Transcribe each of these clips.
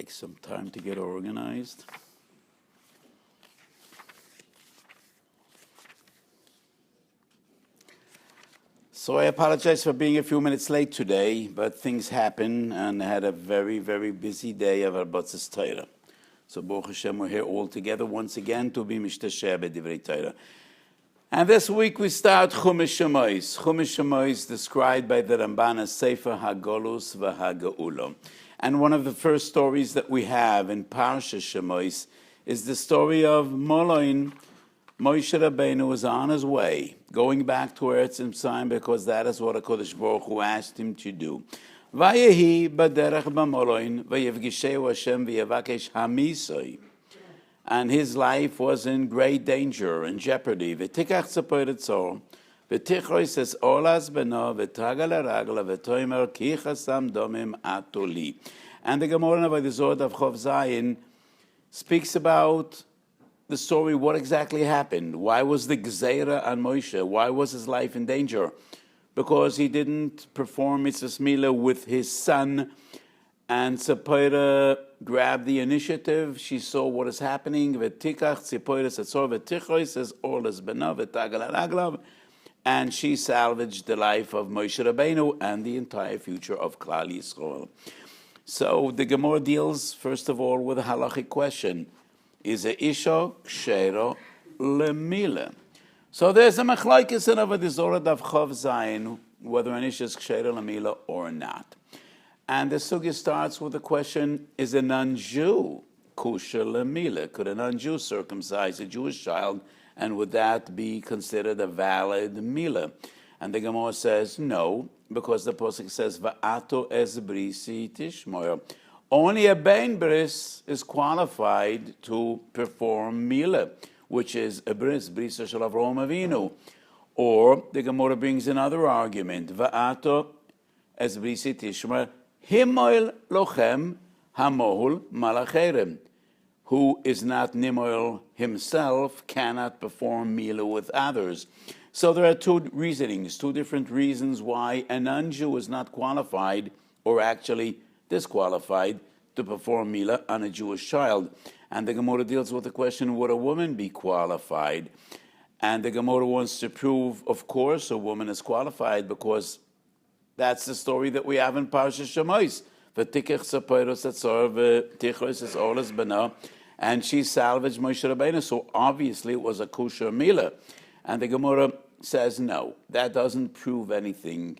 Take some time to get organized. So I apologize for being a few minutes late today, but things happen, and I had a very, very busy day of Arbatzes Torah. So Baruch Hashem, we're here all together once again to be mishtasheh b'divrei Torah. And this week we start Chumash Shemois. Chumash Shemois described by the Ramban as Sefer HaGolus v'HaGeula. And one of the first stories that we have in Parsha Shemois is the story of Moloin. Moshe Rabbeinu was on his way, going back to Eretz Mitzrayim, because that is what HaKadosh Baruch Hu asked him to do. Vayehi baderech b'Moloin, vayevgisheu Hashem v'yevakesh hamisoi. And his life was in great danger and jeopardy. V'tikach tzapor etzor, v'tichrois es olas beno, v'tagal aragla, v'toimer ki chasam domim atoli. And the Gemara by the Zod of Chov Zayin speaks about the story, what exactly happened. Why was the Gzeira on Moshe? Why was his life in danger? Because he didn't perform Mitzvah Milah with his son, and Tzipora grabbed the initiative. She saw what is happening. V'tikach Tzipora setzor v'tichrois es olas beno v'tagal araglav, and she salvaged the life of Moshe Rabbeinu and the entire future of Klal Yisrael. So the Gemara deals, first of all, with a halachic question. Is a isha kshera lemila? So there's a machlokes in Avodah Zorah Daf Chav Zayin whether an isha is kshera lemila or not. And the sugya starts with the question: is a non-Jew kosher lemila? Could a non-Jew circumcise a Jewish child, and would that be considered a valid mila? And the Gemara says no, because the pasuk says va'ato es brisi tishmoyer. Only a ben Bris is qualified to perform Milah, which is a Bris shel Avraham Avinu. Or the Gemara brings another argument: Va'ato es brisi tishma himoil lochem hamohul malacherem. Who is not nimoil himself cannot perform Milah with others. So there are two reasonings, two different reasons why a non-Jew is not qualified, or actually disqualified, to perform Milah on a Jewish child. And the Gemara deals with the question, would a woman be qualified? And the Gemara wants to prove, of course, a woman is qualified, because that's the story that we have in Parsha Shemois. And she salvaged Moshe Rabbeinu, so obviously it was a kosher Milah. And the Gemara says, no, that doesn't prove anything.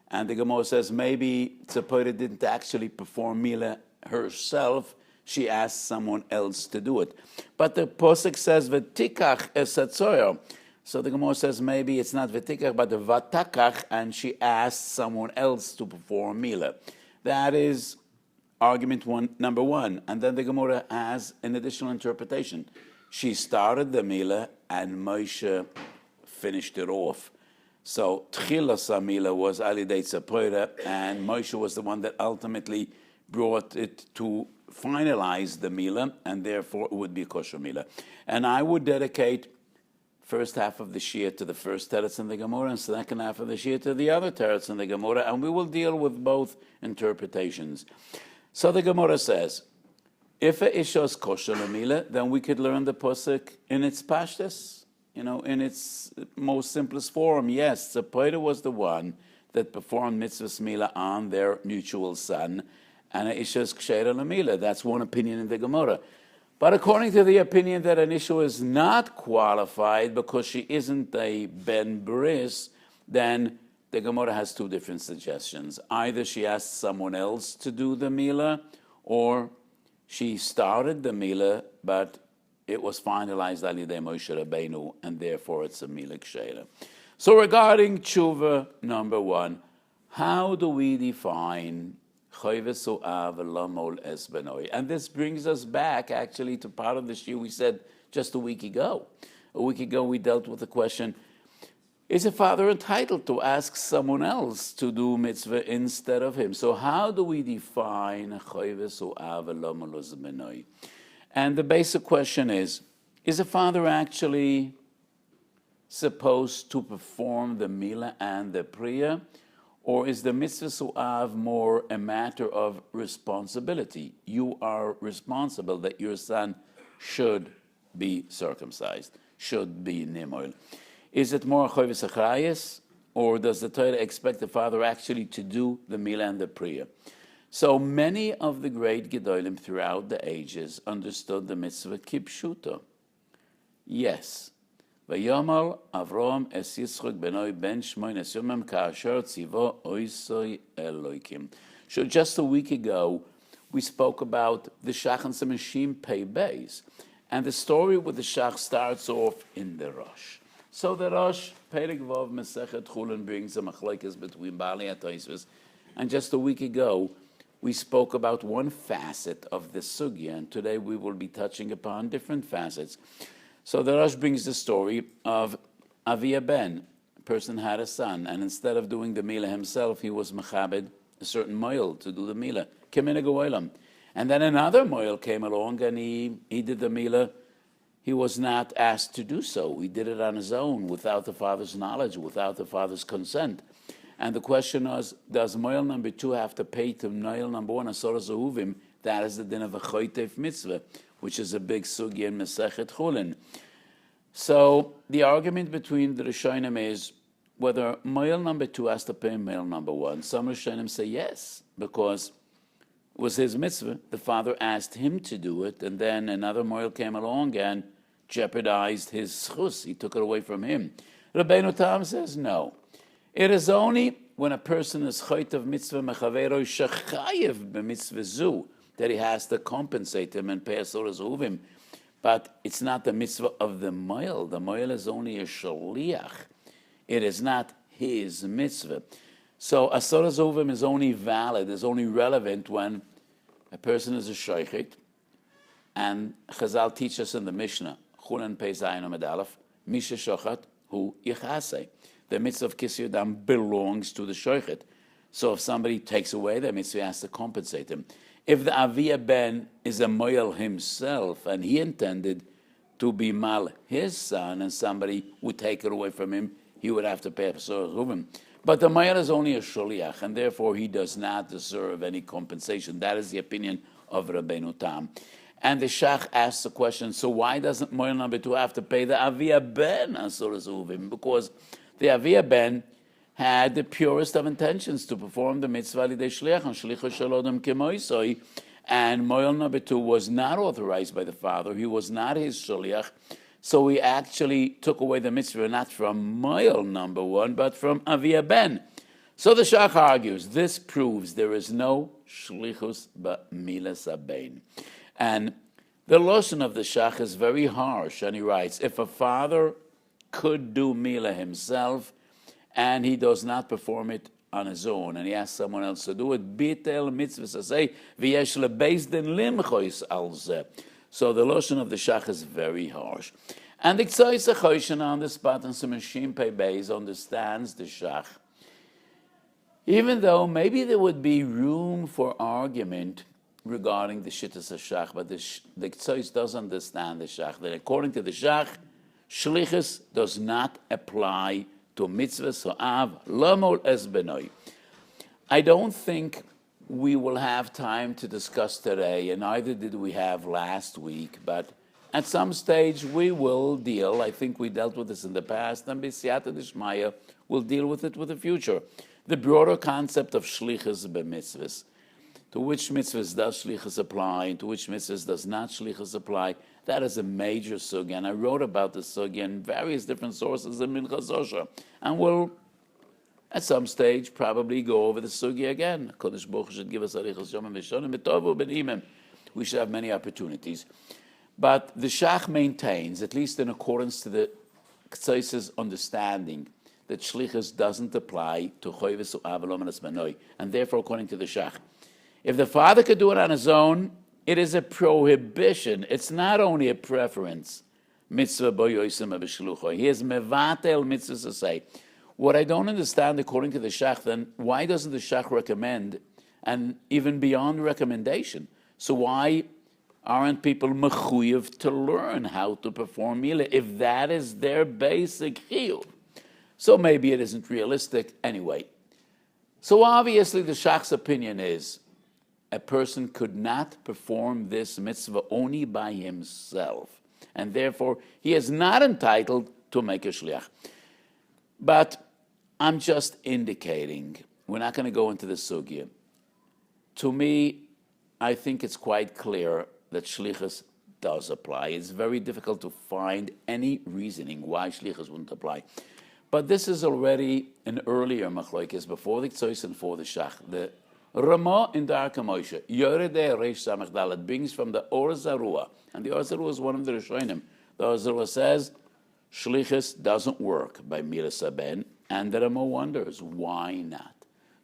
And the Gemara says maybe Tzipora didn't actually perform Milah herself. She asked someone else to do it. But the posuk says v'tikach es hatzoyer. So the Gemara says maybe it's not v'tikach, but the vatakach, and she asked someone else to perform Milah. That is argument number one. And then the Gemara has an additional interpretation. She started the Milah and Moshe finished it off. So Tchilas HaMilah was Alidei Tzipora, and Moshe was the one that ultimately brought it to finalize the Milah, and therefore it would be a kosher Milah. And I would dedicate first half of the Shiur to the first teretz in the Gemara, and second half of the Shiur to the other teretz in the Gemara, and we will deal with both interpretations. So the Gemara says, if a isha is kosher Milah, then we could learn the pasuk in its pashtus, in its most simplest form. Yes, Tzipora was the one that performed mitzvah Milah on their mutual son, and an isha is kshera lemila. That's one opinion in the Gemara. But according to the opinion that an isha is not qualified because she isn't a ben Bris, then the Gemara has two different suggestions. Either she asked someone else to do the Milah, or she started the Milah, but it was finalized alidei Moshe Rabbeinu, and therefore it's a Milah kshera. So regarding tshuva number one, how do we define chayves u'av lamol es benoi? And this brings us back actually to part of the shiur we said just a week ago. A week ago we dealt with the question, is a father entitled to ask someone else to do mitzvah instead of him? So how do we define chayves u'av lamol es benoi? And the basic question is a father actually supposed to perform the Milah and the Priya, Or is the mitzvah su'av more a matter of responsibility? You are responsible that your son should be circumcised, should be nimoil. Is it more chovis achrayis, or does the Torah expect the father actually to do the milah and the priya? So many of the great gedolim throughout the ages understood the mitzvah kipshuto. Yes. Vayomer Avram es Yitzchak benoi ben shmoin es yomim ka'asher tzivo oisoi Elokim. So just a week ago, we spoke about the Shach and Samashim Pei Beis. And the story with the Shach starts off in the Rosh. So the Rosh, Perek Vav Masechet Chulin, brings a machlokes between Bali and Tosfos. And just a week ago, we spoke about one facet of the sugya, and today we will be touching upon different facets. So the Rosh brings the story of Avia Ben. A person had a son, and instead of doing the milah himself, he was mechabed a certain moil to do the milah. Keminag oilam. And then another moil came along, and he did the milah. He was not asked to do so. He did it on his own, without the father's knowledge, without the father's consent. And the question was, does moil number 2 have to pay to moil number 1, asora zehuvim? That is the din of a choytef mitzvah, which is a big sugya in Masechet Chulin. So the argument between the Rishonim is whether moil number 2 has to pay moil number 1. Some Rishonim say yes, because it was his mitzvah. The father asked him to do it, and then another moil came along and jeopardized his schus. He took it away from him. Rabbeinu Tam says no. It is only when a person is chayt of mitzvah mechaveroi shechayev b'mitzvah zu that he has to compensate him and pay asor zehuvim. But it's not the mitzvah of the moil. The moil is only a shaliach. It is not his mitzvah. So asor zehuvim is only valid, is only relevant when a person is a shaychit. And Chazal teach us in the Mishnah, Chunan Pei Zayin Amud Aleph, Misha Shochat Hu Yichasei. The mitzvah of Kisir Dam belongs to the shaychit. So if somebody takes away the mitzvah, he has to compensate him. If the Avia Ben is a moil himself, and he intended to be mal his son, and somebody would take it away from him, he would have to pay for Reuven. But the moil is only a shaliach, and therefore he does not deserve any compensation. That is the opinion of Rabbeinu Tam. And the Shach asks the question, so why doesn't moil number 2 have to pay the Avia Ben asur zehuvim? Because the Avia Ben had the purest of intentions to perform the mitzvah lidei shliach and shlichus shalodem kemoisoi, and moil number 2 was not authorized by the father. He was not his shliach, so he actually took away the mitzvah not from moil number 1, but from Avia Ben. So the Shach argues this proves there is no shlichus but milas abein, and the lashon of the Shach is very harsh. And he writes, if a father could do milah himself, and he does not perform it on his own, and he asks someone else to do it, bitel mitzvah say v'yesh lebeis din limchois al zeh. So the lashon of the Shach is very harsh. And the Ktsois HaChoshen on the spot and Samashim Pei Beis understands the Shach. Even though maybe there would be room for argument regarding the Shittas HaShach, but the Ktsois does understand the Shach, that according to the Shach, Shlichus does not apply to mitzvah so'av lamol es benoi. I don't think we will have time to discuss today, and neither did we have last week, but at some stage we will deal. I think we dealt with this in the past, and b'siyata d'shmaya will deal with it with the future. The broader concept of shlichus b'mitzvahs. To which mitzvahs does shlichus apply, and to which mitzvahs does not shlichus apply? That is a major sugya, and I wrote about the sugya in various different sources in Minchas Osher, and we'll, at some stage, probably go over the sugya again. Kodesh Baruch Hu should give us arichos yomim v'shonim b'tovu b'nimim. We should have many opportunities. But the Shach maintains, at least in accordance to the Ktsois' understanding, that shlichus doesn't apply to choyves u'av v'lo menoi, and therefore, according to the Shach, if the father could do it on his own, it is a prohibition. It's not only a preference. Mitzvah bo yosim b'shlucho. He is mevatel mitzvah to say. What I don't understand, according to the Shach, then why doesn't the Shach recommend, and even beyond recommendation? So why aren't people mechuyev to learn how to perform milah if that is their basic chiyuv? So maybe it isn't realistic. Anyway, So obviously the Shach's opinion is a person could not perform this mitzvah only by himself, and therefore he is not entitled to make a shliach. But I'm just indicating, we're not going to go into the sugya. To me, I think it's quite clear that shlichus does apply. It's very difficult to find any reasoning why shlichus wouldn't apply. But this is already an earlier machlokes before the Ktsois and for the Shach. The Ramah in the Arka Moshe, Yoredei Reish Samach Dalet, brings from the Or Zarua, and the Or Zarua is one of the Rishonim. The Or Zarua says shlichus doesn't work by Milah Saben, and the Ramah wonders why not.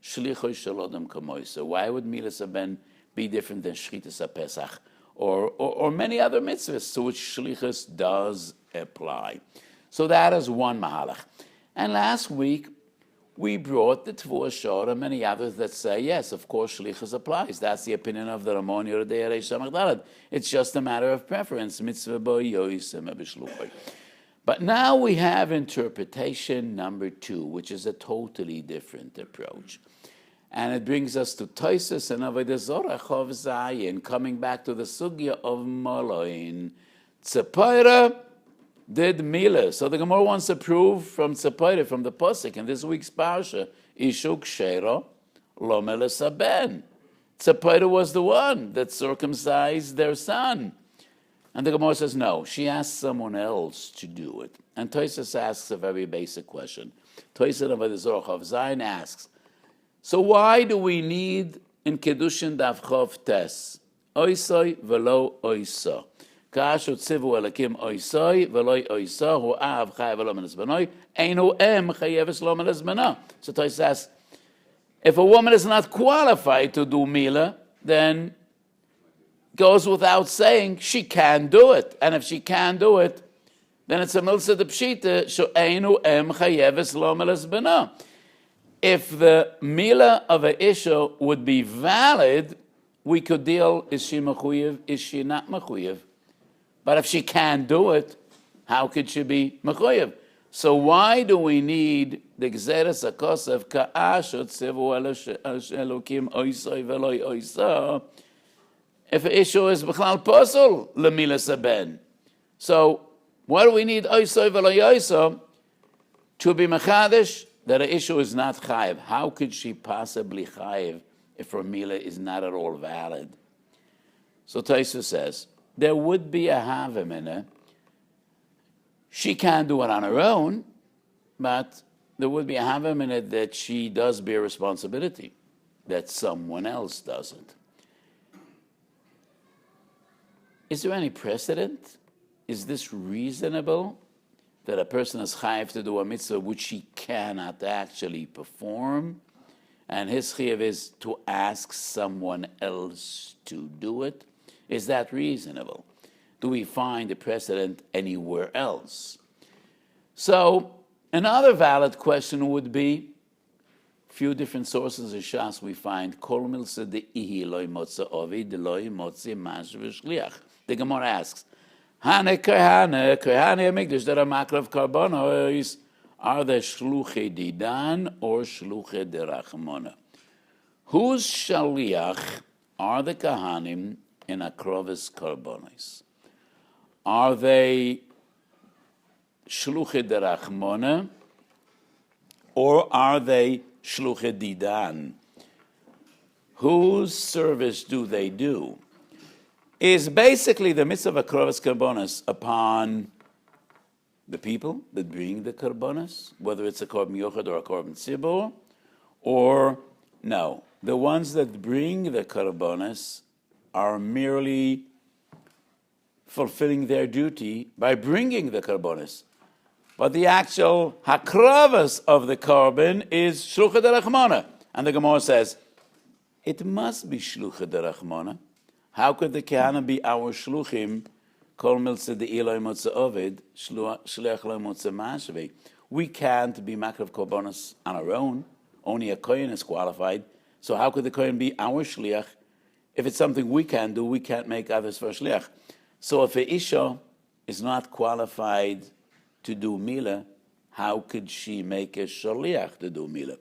Shlichus Shalodam Kamoisa. Why would Milah Saben be different than Shchitas HaPesach or many other mitzvahs to which shlichus does apply? So that is one mahalach. And last week, we brought the Tvua Shor and many others that say, yes, of course, shlichus applies. That's the opinion of the Ramon Yoredei Reish Samach Dalet. It's just a matter of preference. Mitzvah bo yoisem b'shluchai. But now we have interpretation number 2, which is a totally different approach. And it brings us to Toisus and Avodah Zorah Chov Zayin, coming back to the sugya of Moloin. Tzepayra did Milah. So the Gemara wants to prove from Tzepayra, from the Pasuk, in this week's Parsha, Ishuk Shero Lo Melasaben. Tzepayra was the one that circumcised their son. And the Gemara says, no, she asked someone else to do it. And Toisus asks a very basic question. Toisus of the Zorah Chav Zayin asks, so why do we need in Kedushin Daf Chav Tes, Oisoi velo Oiso? Ka'ashu tzivu elakim Oisoi velo Oiso, hu av chayev lo menes benoi, einu em chayeves lo menes beno. So Toisus asks, if a woman is not qualified to do Milah, then goes without saying she can do it. And if she can do it, then it's a milsa de pshita, she'einu em chayeves lo menes beno. If the Milah of a isha would be valid, we could deal, is she mechuyev, is she not mechuyev? But if she can't do it, how could she be mechuyev? So why do we need the Gzeres HaKosev ka'ashu tzivu elokim oisoi veloi oiso if an issue is b'chlal posel l'Milah Saben? So why do we need oisoi veloi oiso to be mechadish that an issue is not chayiv? How could she possibly chayiv if her Milah is not at all valid? So Tosus says, there would be a havim in her. She can't do it on her own, but there would be a havim in it that she does bear responsibility, that someone else doesn't. Is there any precedent? Is this reasonable? That a person is chayiv to do a mitzvah which he cannot actually perform, and his chayiv is to ask someone else to do it? Is that reasonable? Do we find a precedent anywhere else? So another valid question would be, few different sources of Shas we find, Kol milsa de'ihi loy motza ovid loy motzi mash v'shliach. The Gemara asks, Hane Kohane Mikdash that are makrav karbonos, are they shluche didan or shluche derachmona? Whose shaliach are the kahanim in akrovis karbonos? Are they shluche derachmona or are they shluche didan? Whose service do they do? Is basically the mitzvah of akrovas karbonos upon the people that bring the karbonos, whether it's a korban yochad or a korban tzibur, or no, the ones that bring the karbonos are merely fulfilling their duty by bringing the karbonos, but the actual hakravas of the korban is shlucha derachmona, and the Gemara says it must be shlucha derachmona. How could the Kahana be our shluchim? Kol milsa de'iloi motza ovid, shliach lo motza mashve. We can't be makrav korbanos on our own. Only a kohen is qualified. So how could the kohen be our shliach? If it's something we can do, we can't make others for a shliach. So if a isha is not qualified to do milah, how could she make a shliach to do milah?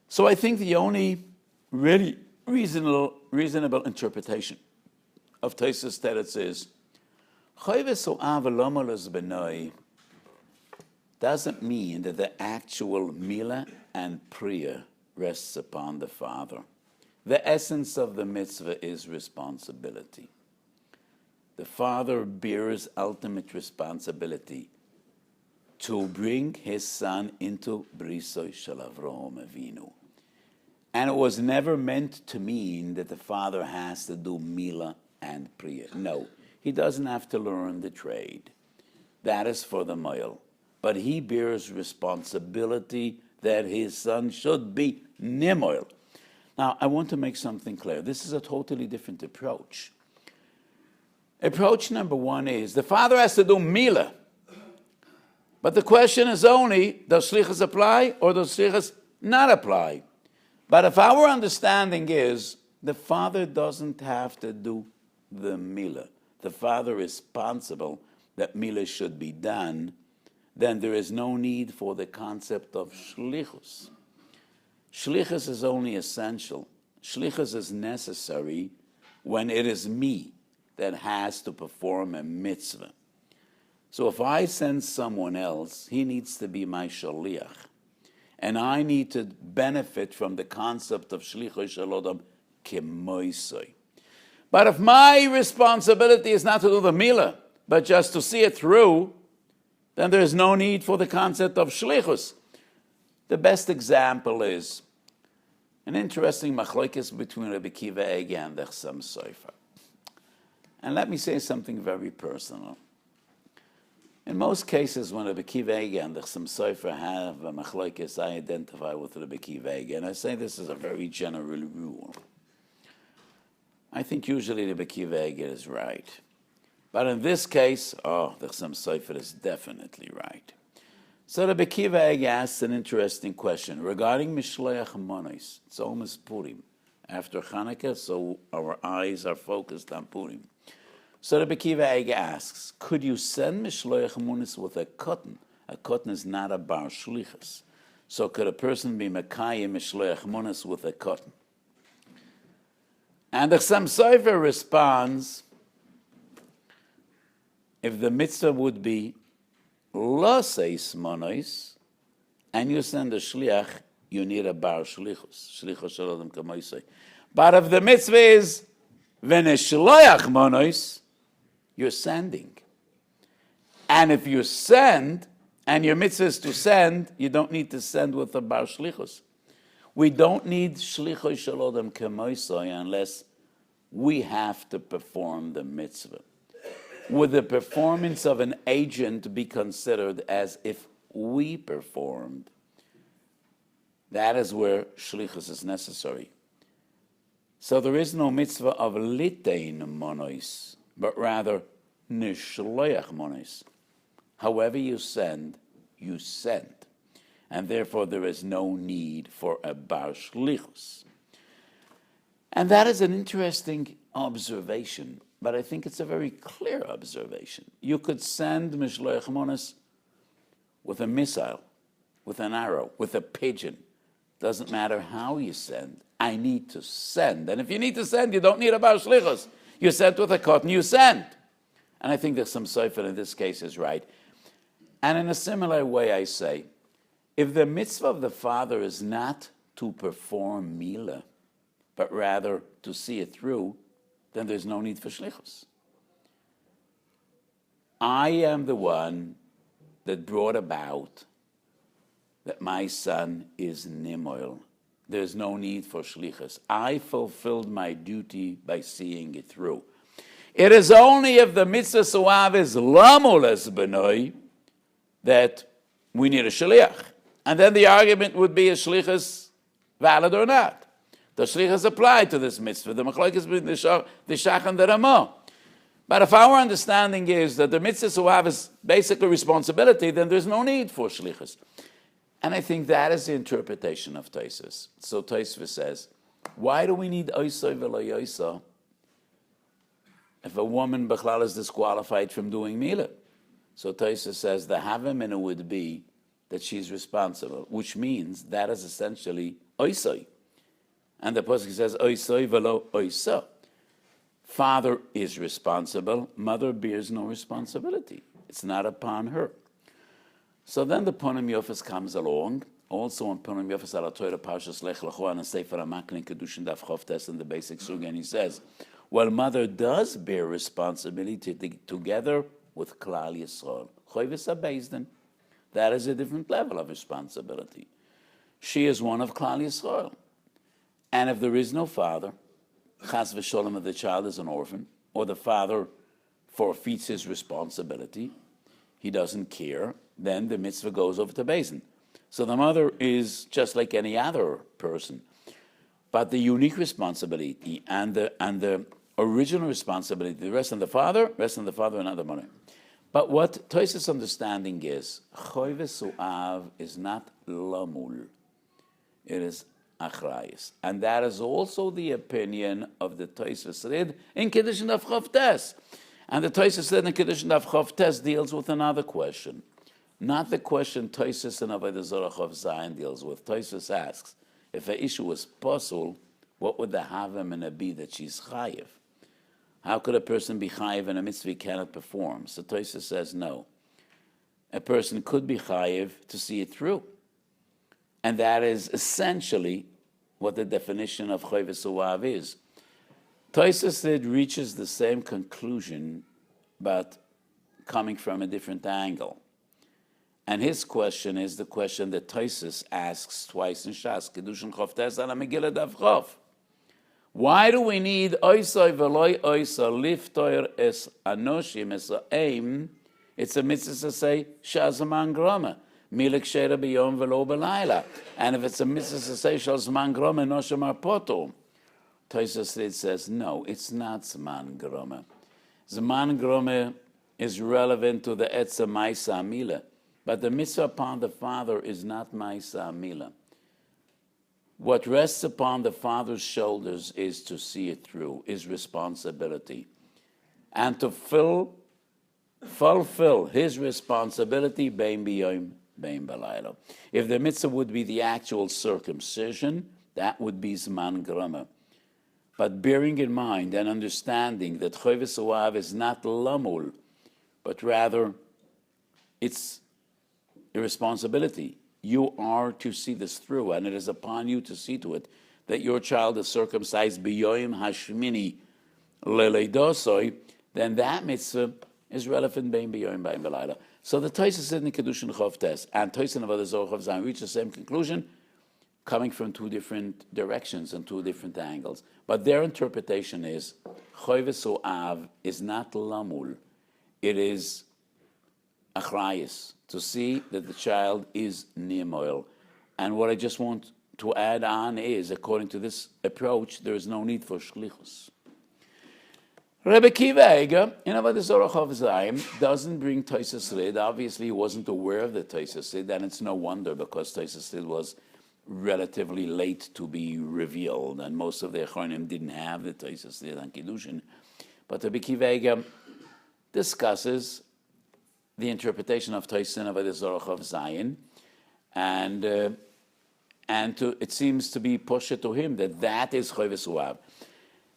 So I think the only really reasonable interpretation of Tosfos teretz is Chayves O'Ava Lomolos Benoi doesn't mean that the actual Milah and Priya rests upon the father. The essence of the mitzvah is responsibility. The father bears ultimate responsibility to bring his son into Brisoi Shel Avraham Avinu. And it was never meant to mean that the father has to do Milah and Priya. No, he doesn't have to learn the trade. That is for the male. But he bears responsibility that his son should be nimoil. Now, I want to make something clear. This is a totally different approach. Approach number one is the father has to do Milah. But the question is only, does shlichus apply or does shlichus not apply? But if our understanding is the father doesn't have to do the Milah, the father is responsible that Milah should be done, then there is no need for the concept of shlichus. Shlichus is only essential. Shlichus is necessary when it is me that has to perform a mitzvah. So if I send someone else, he needs to be my shaliach. And I need to benefit from the concept of shlichus shel adam kemoisoi. But if my responsibility is not to do the milah, but just to see it through, then there is no need for the concept of shlichus. The best example is an interesting machlokes between Rabbi Akiva Eiger and the Chassam Sofer. And let me say something very personal. In most cases, when Rabbi Akiva Eiger and the Chassam Sofer have a machlokes, I identify with Rabbi Akiva Eiger, and I say this is a very general rule. I think usually Rabbi Akiva Eiger is right. But in this case, the Chassam Sofer is definitely right. So Rabbi Akiva Eiger asks an interesting question regarding Mishloach Monos. It's almost Purim. After Hanukkah, so our eyes are focused on Purim. So Rabbi Akiva Eiger asks, could you send Mishloach Monos with a cotton? A cotton is not a bar shlichus. So could a person be Mekayim Mishloach Monos with a cotton? And the Chassam Sofer responds, if the mitzvah would be lo seis monos, and you send a shliach, you need a bar shlichus. Shlichus shel adam kamoisei. But if the mitzvah is v'neshloach monos, you're sending. And if you send, and your mitzvah is to send, you don't need to send with a bar shlichus. We don't need shlichus shel adam kamoisei unless we have to perform the mitzvah. Would the performance of an agent be considered as if we performed? That is where shlichus is necessary. So there is no mitzvah of litein monos, but rather nishloach monos. However you send, you send. And therefore there is no need for a bar shlichus. And that is an interesting observation. But I think it's a very clear observation. You could send Mishloach Monos with a missile, with an arrow, with a pigeon. Doesn't matter how you send. I need to send. And if you need to send, you don't need a bar shlichus. You send with a cotton, you send. And I think that Chassam Sofer in this case is right. And in a similar way, I say, if the mitzvah of the father is not to perform milah, but rather to see it through, then there's no need for shlichus. I am the one that brought about that my son is nimoil. There's no need for shlichus. I fulfilled my duty by seeing it through. It is only if the mitzvah suav is lamulas benoi that we need a shliach. And then the argument would be, is shlichus valid or not? Does shlichus apply to this mitzvah? The machlokes between the shach and the ramah. But if our understanding is that the mitzvah suav is basically responsibility, then there's no need for shlichus. And I think that is the interpretation of Tosfos. So Tosfos says, why do we need oisoi v'lo yoisa if a woman b'chlal is disqualified from doing milah? So Tosfos says the havamina would be that she's responsible, which means that is essentially oisoi. And the pasuk says oisoi velo oiso. Father is responsible, mother bears no responsibility. It's not upon her. So then the Ponim Yofes comes along, also on Ponim Yofes ala Torah Parshas Lech Lecho and Sefer HaMakne Kedushin Daf Chavtes in the basic sugya, and he says, well, mother does bear responsibility together with Klal Yisrael. Choyves HaBezdin. That is a different level of responsibility. She is one of Klal Yisrael. And if there is no father, Chas v'sholem, if the child is an orphan, or the father forfeits his responsibility, he doesn't care, then the mitzvah goes over to Bezdin. So the mother is just like any other person. But the unique responsibility and the original responsibility, the rest on the father and the mother. But what Tosfos' understanding is, Choyves U'av is not lamul, it is achrayis. And that is also the opinion of the Tosfos Shlit in Kedushin Daf Chavtes. And the Tosfos Shlit in Kedushin Daf Chavtes deals with another question. Not the question Tosfos in Avodah Zarah Chav Zayin deals with. Tosfos asks, if an issue was puzzle, what would the havamina be that she's chayiv? How could a person be chayiv in a mitzvah he cannot perform? So Tosfos says no. A person could be chayiv to see it through. And that is essentially what the definition of Choyves U'av is. Tosfos reaches the same conclusion, but coming from a different angle. And his question is the question that Tosfos asks twice in Shas, Kedushin Chavtes ala Megillah Daf Chav. Why do we need oisoi v'loi oisa liftoir es anoshim es aim? It's a mitzvah to say shazaman groma. Milik sheira b'yom v'lo b'layla. And if it's a mitzvah to say shazaman groma, noshim arpoto. Tosfos says, no, it's not zman groma. Zman groma is relevant to the etza maisa milah. But the mitzvah upon the father is not maisa milah. What rests upon the father's shoulders is to see it through, is responsibility. And to fulfill his responsibility, bein b'yom, bein b'layla. If the mitzvah would be the actual circumcision, that would be zman grama. But bearing in mind and understanding that Choyves U'av is not lamul, but rather it's a responsibility. You are to see this through, and it is upon you to see to it that your child is circumcised hiyoımhashmini leleidosoi, then that mitzvah is relevant bein b'yom bein b'layla. So the Tosfos in the Kedushin Chavtes and Tosfos in Avodah Zarah Chav Zayin reach the same conclusion, coming from two different directions and two different angles. But their interpretation is Choyves U'av is not lamul, it is achrayis, to see that the child is nimoil. And what I just want to add on is, according to this approach, there is no need for shlichus. Rebbe Kiva Eger, in Avodah Zarah Chav Zayin, doesn't bring Tosfos Shlit. Obviously, he wasn't aware of the Tosfos Shlit, and it's no wonder, because Tosfos Shlit was relatively late to be revealed, and most of the Achronim didn't have the Tosfos Shlit on Kiddushin. But Rebbe Kiva Eger discusses the interpretation of Tosfos in Avodah Zarah Chav Zayin, and it seems to be poshet to him that is Choyves U'av.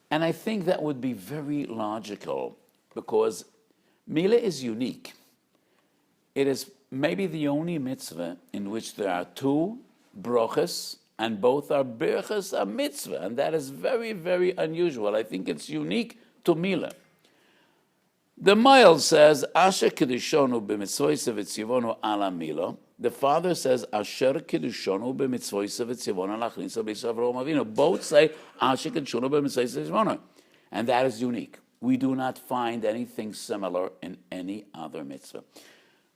And I think that would be very logical, because Milah is unique. It is maybe the only mitzvah in which there are two brochas, and both are berachas a mitzvah, and that is very, very unusual. I think it's unique to Milah. The Mail says, Asher Kiddushonu b'mitzvoisav etzivonu ala Milah. The father says, Asher Kiddushonu b'mitzvoisav etzivonu ala Chnisa b'Yisrael Avraham Avinu. Both say, Asher Kiddushonu b'mitzvoisav etzivonu. And that is unique. We do not find anything similar in any other mitzvah.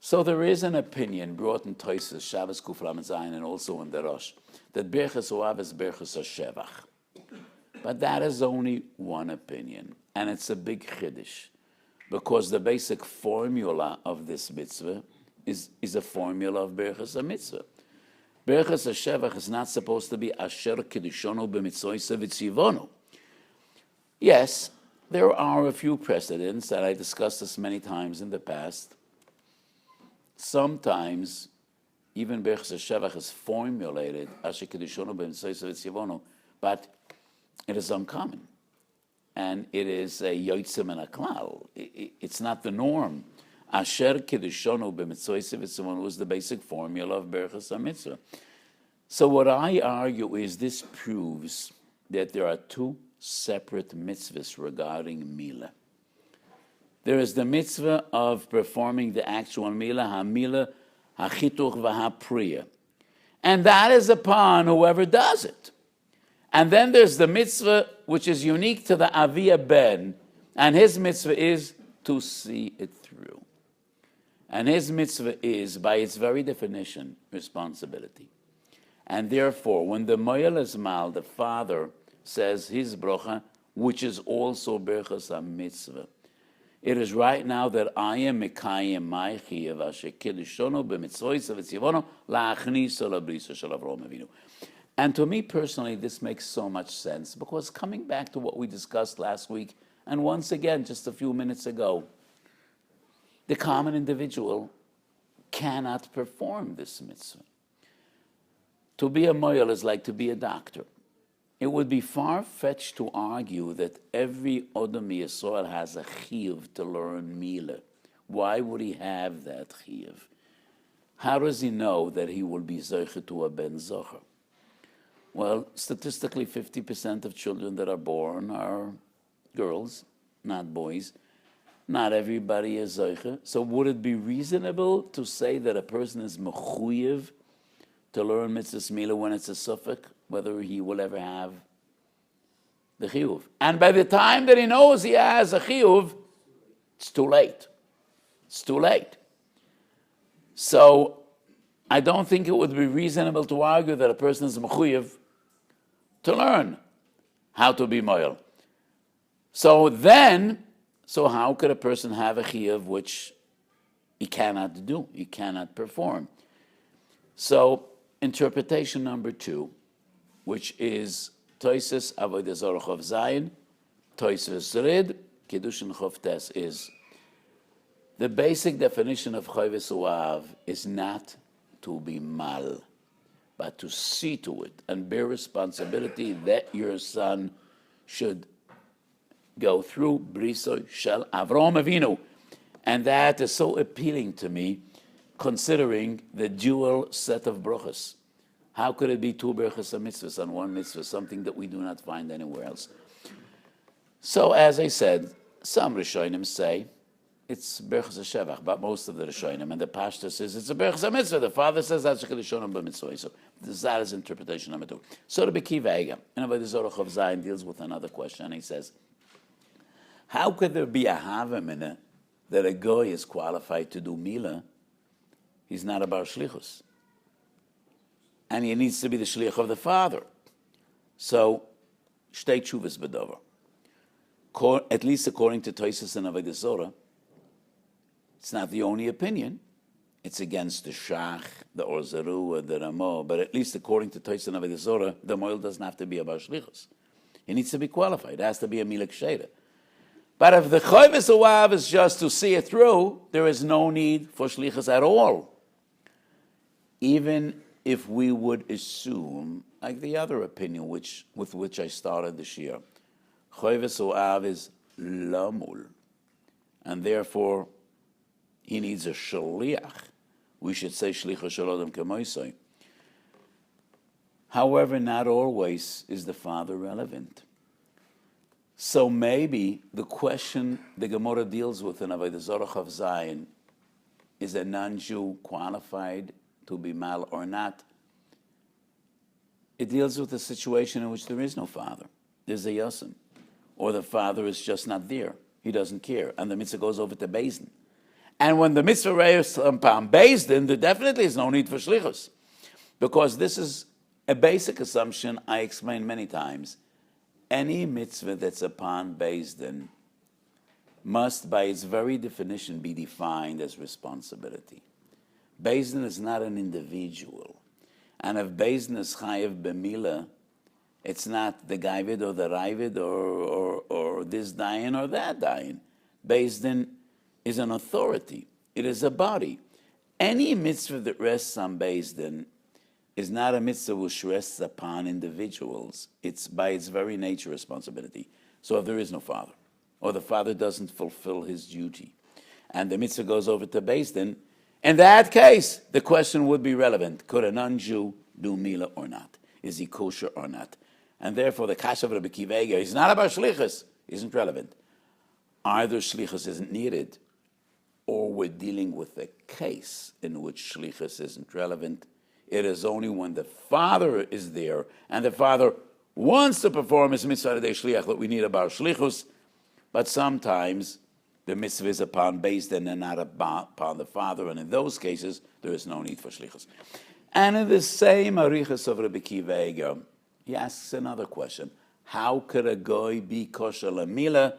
So there is an opinion brought in Tosfos, Shabbos Kuf Lamed Zayin, and also in the Rosh, that Berachas U'av is Berachas HaShevach. But that is only one opinion, and it's a big chiddush, because the basic formula of this mitzvah is a formula of Berachas HaMitzvah. Berachas HaShevach is not supposed to be Asher Kiddushonu b'mitzvoisav etzivonu. Yes, there are a few precedents, and I discussed this many times in the past. Sometimes even Berchus HaShevach is formulated, Asher Kedushono b'Mitzvos v'Tzivono, but it is uncommon. And it is a yotzim and a klal. It's not the norm. Asher Kedushono b'Mitzvos v'Tzivono is the basic formula of Berchus HaMitzvah. So what I argue is this proves that there are two separate mitzvahs regarding Milah. There is the mitzvah of performing the actual Milah, ha-Milah, ha-Chituch, v'ha-Priya. And that is upon whoever does it. And then there's the mitzvah which is unique to the Avia Ben, and his mitzvah is to see it through. And his mitzvah is, by its very definition, responsibility. And therefore, when the Moyel is mal, the father says his brocha, which is also Berchus HaMitzvah, it is right now that I am Mekayim my Chiyav Asher Kedushono b'Mitzvos v'Tzivono la'achniso labrisa shel Avraham Avinu. And to me personally, this makes so much sense, because coming back to what we discussed last week, and once again, just a few minutes ago, the common individual cannot perform this mitzvah. To be a moyel is like to be a doctor. It would be far-fetched to argue that every Odom Yisrael has a chiyuv to learn Milah. Why would he have that chiyuv? How does he know that he will be zeicher to a ben zocher? Well, statistically, 50% of children that are born are girls, not boys. Not everybody is zeicher. So would it be reasonable to say that a person is mechuyev to learn mitzvahs Milah when it's a suffix, whether he will ever have the chiyuv? And by the time that he knows he has a chiyuv, it's too late. It's too late. So I don't think it would be reasonable to argue that a person is mechuyev to learn how to be moyel. So how could a person have a chiyuv which he cannot do, he cannot perform? So interpretation number 2, which is Toises Avodah Zarah Chav Zayin, Toises Rid, Kiddushin Chav Tes, is the basic definition of Chayves Uav is not to be mal, but to see to it and bear responsibility that your son should go through Bris Shel Avraham Avinu. And that is so appealing to me, considering the dual set of brachas. How could it be two berachas mitzvahs on one mitzvah, something that we do not find anywhere else? So, as I said, some Rishonim say it's berachas shevach, but most of the Rishonim, and the Pashta says it's a berachas mitzvah. The father says that's a kedushonim b'mitzvah. So, that is interpretation number 2. So, the Bekivega, and Avodah Zarah Chav Zayin deals with another question, and he says, how could there be a havamina that a goy is qualified to do Milah? He's not a bar shlichus. And he needs to be the shliach of the father. So, shtei tshuvas b'dover. At least according to Toises and Avodah Zarah, it's not the only opinion. It's against the Shach, the Orzaru, the Ramo, but at least according to Toises and Avodah Zarah, the moil doesn't have to be a bar shlichus. He needs to be qualified. It has to be a milah ksheira. But if the Chayves Uav is just to see it through, there is no need for shlichus at all. Even if we would assume, like the other opinion with which I started this year, Chayves Uav is lamul, and therefore he needs a shaliach. We should say shlichus shel adam k'moisai. However, not always is the father relevant. So maybe the question the Gemara deals with in Avodah Zarah Chav Zayin, is a non-Jew qualified to be mal or not? It deals with a situation in which there is no father. There's a yasim. Or the father is just not there. He doesn't care. And the mitzvah goes over to Beis Din. And when the mitzvah rests upon Beis Din, there definitely is no need for shlichus. Because this is a basic assumption I explained many times. Any mitzvah that's upon Beis Din must, by its very definition, be defined as responsibility. Beis Din is not an individual. And if Beis Din is chayev b'milah, it's not the gaivid or the raivid or this dayan or that dayan. Beis Din is an authority. It is a body. Any mitzvah that rests on Beis Din is not a mitzvah which rests upon individuals. It's by its very nature responsibility. So if there is no father, or the father doesn't fulfill his duty, and the mitzvah goes over to Beis Din, in that case, the question would be relevant. Could a non-Jew do Milah or not? Is he kosher or not? And therefore, the kasha of Rabbi Akiva Eiger is not about shlichus, isn't relevant. Either shlichus isn't needed, or we're dealing with a case in which shlichus isn't relevant. It is only when the father is there, and the father wants to perform his mitzvah de shliach that we need about shlichus, but sometimes the mitzvah is upon Beis Din and not upon the father, and in those cases, there is no need for shlichus. And in the same arichas of Rabbi Akiva Eiger, he asks another question. How could a goy be kosher l'milah?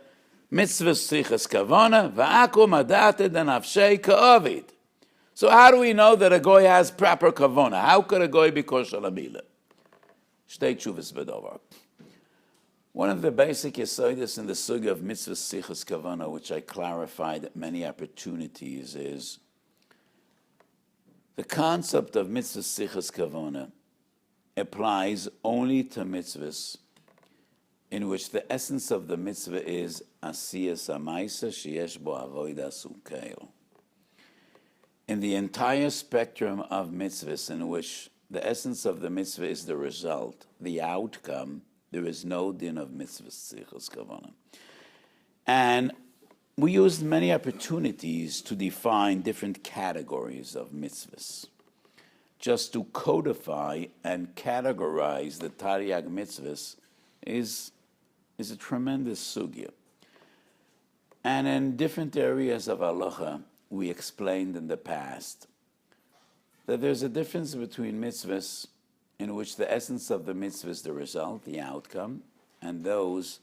Mitzvah sichas kavana, va'akum adate denafshei ka'ovid. So how do we know that a goy has proper kavana? How could a goy be kosher l'milah? Shtei tshuvas b'dovar. One of the basic yesodis in the sugya of mitzvah sichas kavana, which I clarified at many opportunities, is the concept of mitzvah sichas kavana applies only to mitzvahs in which the essence of the mitzvah is asiyas ha'maisa sheyesh bo avodas ukeil. In the entire spectrum of mitzvahs in which the essence of the mitzvah is the result, the outcome, there is no din of mitzvah sichas kavana. And we used many opportunities to define different categories of mitzvahs, just to codify and categorize the Tariag mitzvahs is a tremendous sugya. And in different areas of halacha, we explained in the past that there's a difference between mitzvahs in which the essence of the mitzvah is the result, the outcome, and those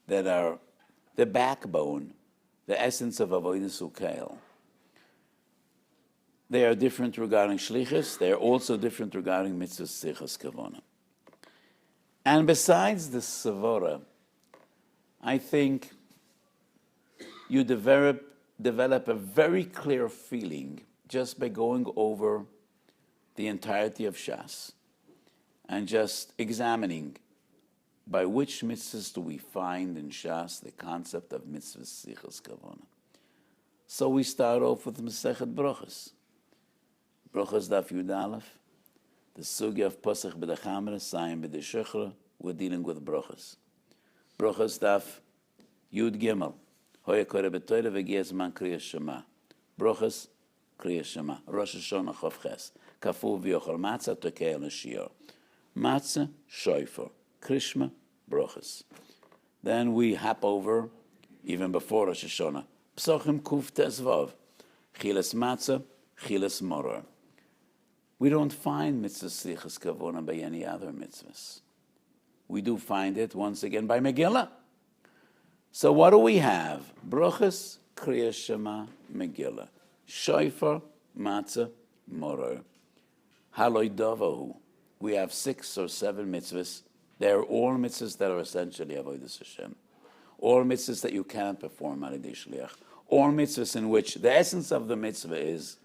that are the backbone, the essence of avodas ukeil. They are different regarding shlichus. They are also different regarding mitzvah sichas kavana. And besides the savora, I think you develop a very clear feeling just by going over the entirety of Shas and just examining by which mitzvahs do we find in Shas the concept of mitzvah sichas kavana. So we start off with Masechet Brachos. Brachos daf Yud Aleph, the sugya of Pasach b'dachamra, Sayim b'deshechra, we're dealing with Brachos. Brachos daf Yud Gimel, Hoya kore b'toyre v'giez man kriyas shema. Brachos kriyas shema. Rosh Hashanah Chav Ches. Kafu v'yochel matzah tokei al Shiur. Matzah, shofar. Krishma, brachos. Then we hop over, even before Rosh Hashanah, Psochim Kuf Tezvav, Chilas Matzah, Chilas Moror. We don't find mitzvah sichas kavona by any other mitzvahs. We do find it, once again, by Megillah. So what do we have? Brachos, Kriyas Shema, Megillah. Shofar, Matzah, Moror. Haloi Davahu. We have 6 or 7 mitzvahs. They're all mitzvahs that are essentially avodas Hashem. All mitzvahs that you cannot perform al yedei shliach. All mitzvahs in which the essence of the mitzvah is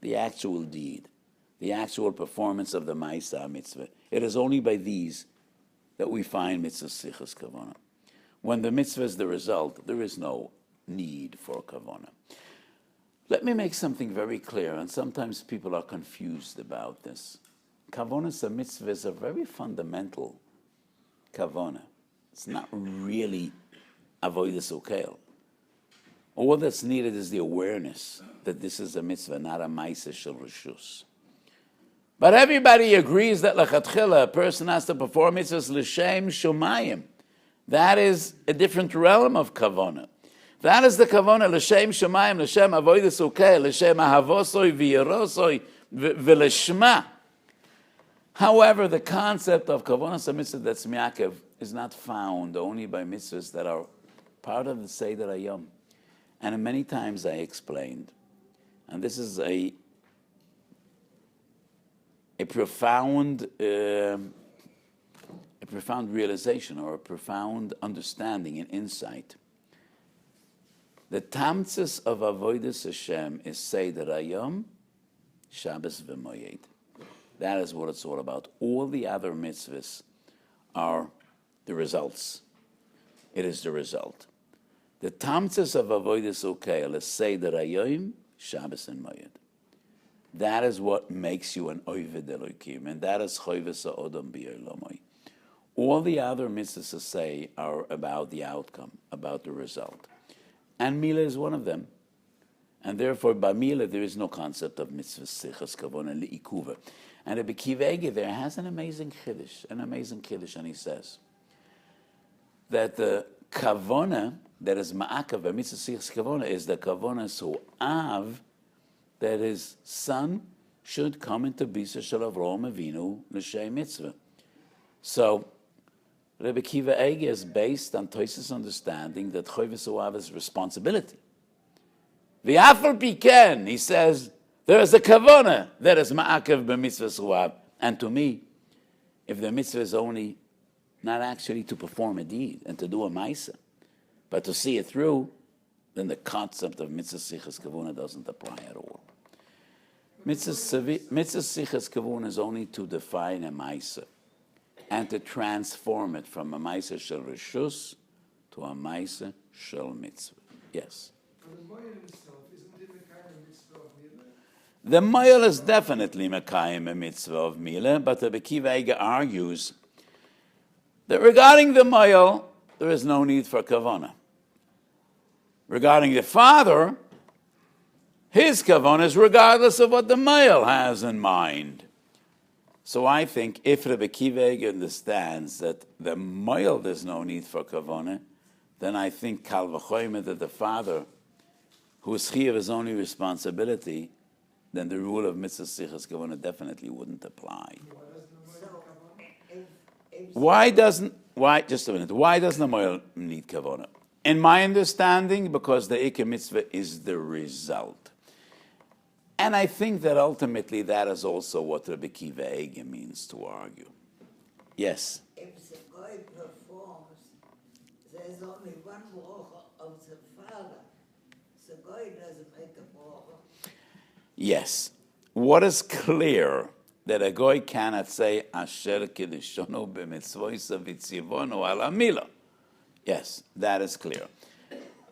the actual deed, the actual performance of the ma'isa mitzvah. It is only by these that we find mitzvah sichas kavana. When the mitzvah is the result, there is no need for kavana. Let me make something very clear, and sometimes people are confused about this. Kavonas a mitzvah is a very fundamental kavana. It's not really avodas ukeil. All that's needed is the awareness that this is a mitzvah, not a ma'aseh shel reshus. But everybody agrees that lechatchila, a person has to perform mitzvahs l'shem shomayim. That is a different realm of kavana. That is the kavana l'shem shomayim, l'shem avodas ukeil, l'shem ahavosoi v'yirosoi v'leshma. However, the concept of kavanas mitzvah that's miyakev is not found only by mitzvahs that are part of the Seder Hayom. And many times I explained, and this is a profound realization or a profound understanding and insight. The tamtzis of avodas Hashem is Seder Hayom Shabbos v'moyed. That is what it's all about. All the other mitzvahs are the results. It is the result. The tamtzas of avodas ukeil is Seder Hayoim, Shabbos and Moed. That is what makes you an Oved Elokim, and that is Choyves Ha'odam B'Olamai. All the other mitzvahs to say are about the outcome, about the result. And Milah is one of them. And therefore, by Milah, there is no concept of mitzvah sichas kavona li'ikuva. And Rabbi Akiva Eiger there has an amazing chiddush, and he says that the kavona that is ma'akav, a mitzvah sichas kavona, is the kavona so av, that his son should come into Bisa Shel Avraham Avinu l'shem mitzvah. So, Rabbi Akiva Eiger is based on Tosfos' understanding that Choyves U'av is responsibility. V'afal piken, he says, there is a kavona that is ma'akev b'mitzvah U'av. And to me, if the mitzvah is only not actually to perform a deed and to do a ma'isa, but to see it through, then the concept of mitzvah sichas kavona doesn't apply at all. Mitzvah sichas kavona is only to define a ma'isa and to transform it from a ma'isa shel reshus to a ma'isa shel mitzvah. Yes. But the moyel itself, isn't it a kind of mitzvah of milah? The moyel is definitely mekayim a mitzvah of milah, but the Akiva Eiger argues that regarding the moyel, there is no need for kavana. Regarding the father, his kavanah is regardless of what the moyel has in mind. So I think if Rabbi Akiva Eiger understands that the moyel there's no need for kavanah, then I think kal v'chomer that the father, whose chiyuv is only responsibility, then the rule of mitzvah sichas kavanah definitely wouldn't apply. Why doesn't the moyel need kavanah? In my understanding, because the Ikar mitzvah is the result. And I think that ultimately that is also what Rabbi Akiva Eiger means to argue. Yes? If the guy performs, there's only one bracha of the father. The guy doesn't make a bracha. Yes. What is clear that a goy cannot say Asher Kiddushonu b'mitzvosav v'tzivonu ala milah. Yes, that is clear.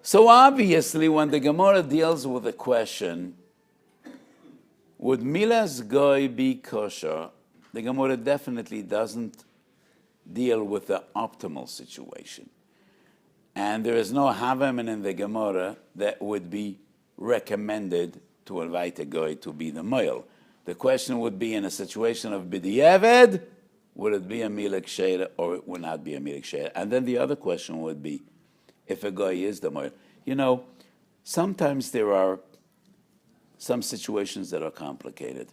So obviously, when the Gemara deals with the question, would Milah's goy be kosher, the Gemara definitely doesn't deal with the optimal situation. And there is no havaman in the Gemara that would be recommended to invite a goy to be the moyel. The question would be in a situation of b'diavad, would it be a milah ksheira or it would not be a milah ksheira? And then the other question would be, if a goy is the moyel. You know, sometimes there are some situations that are complicated.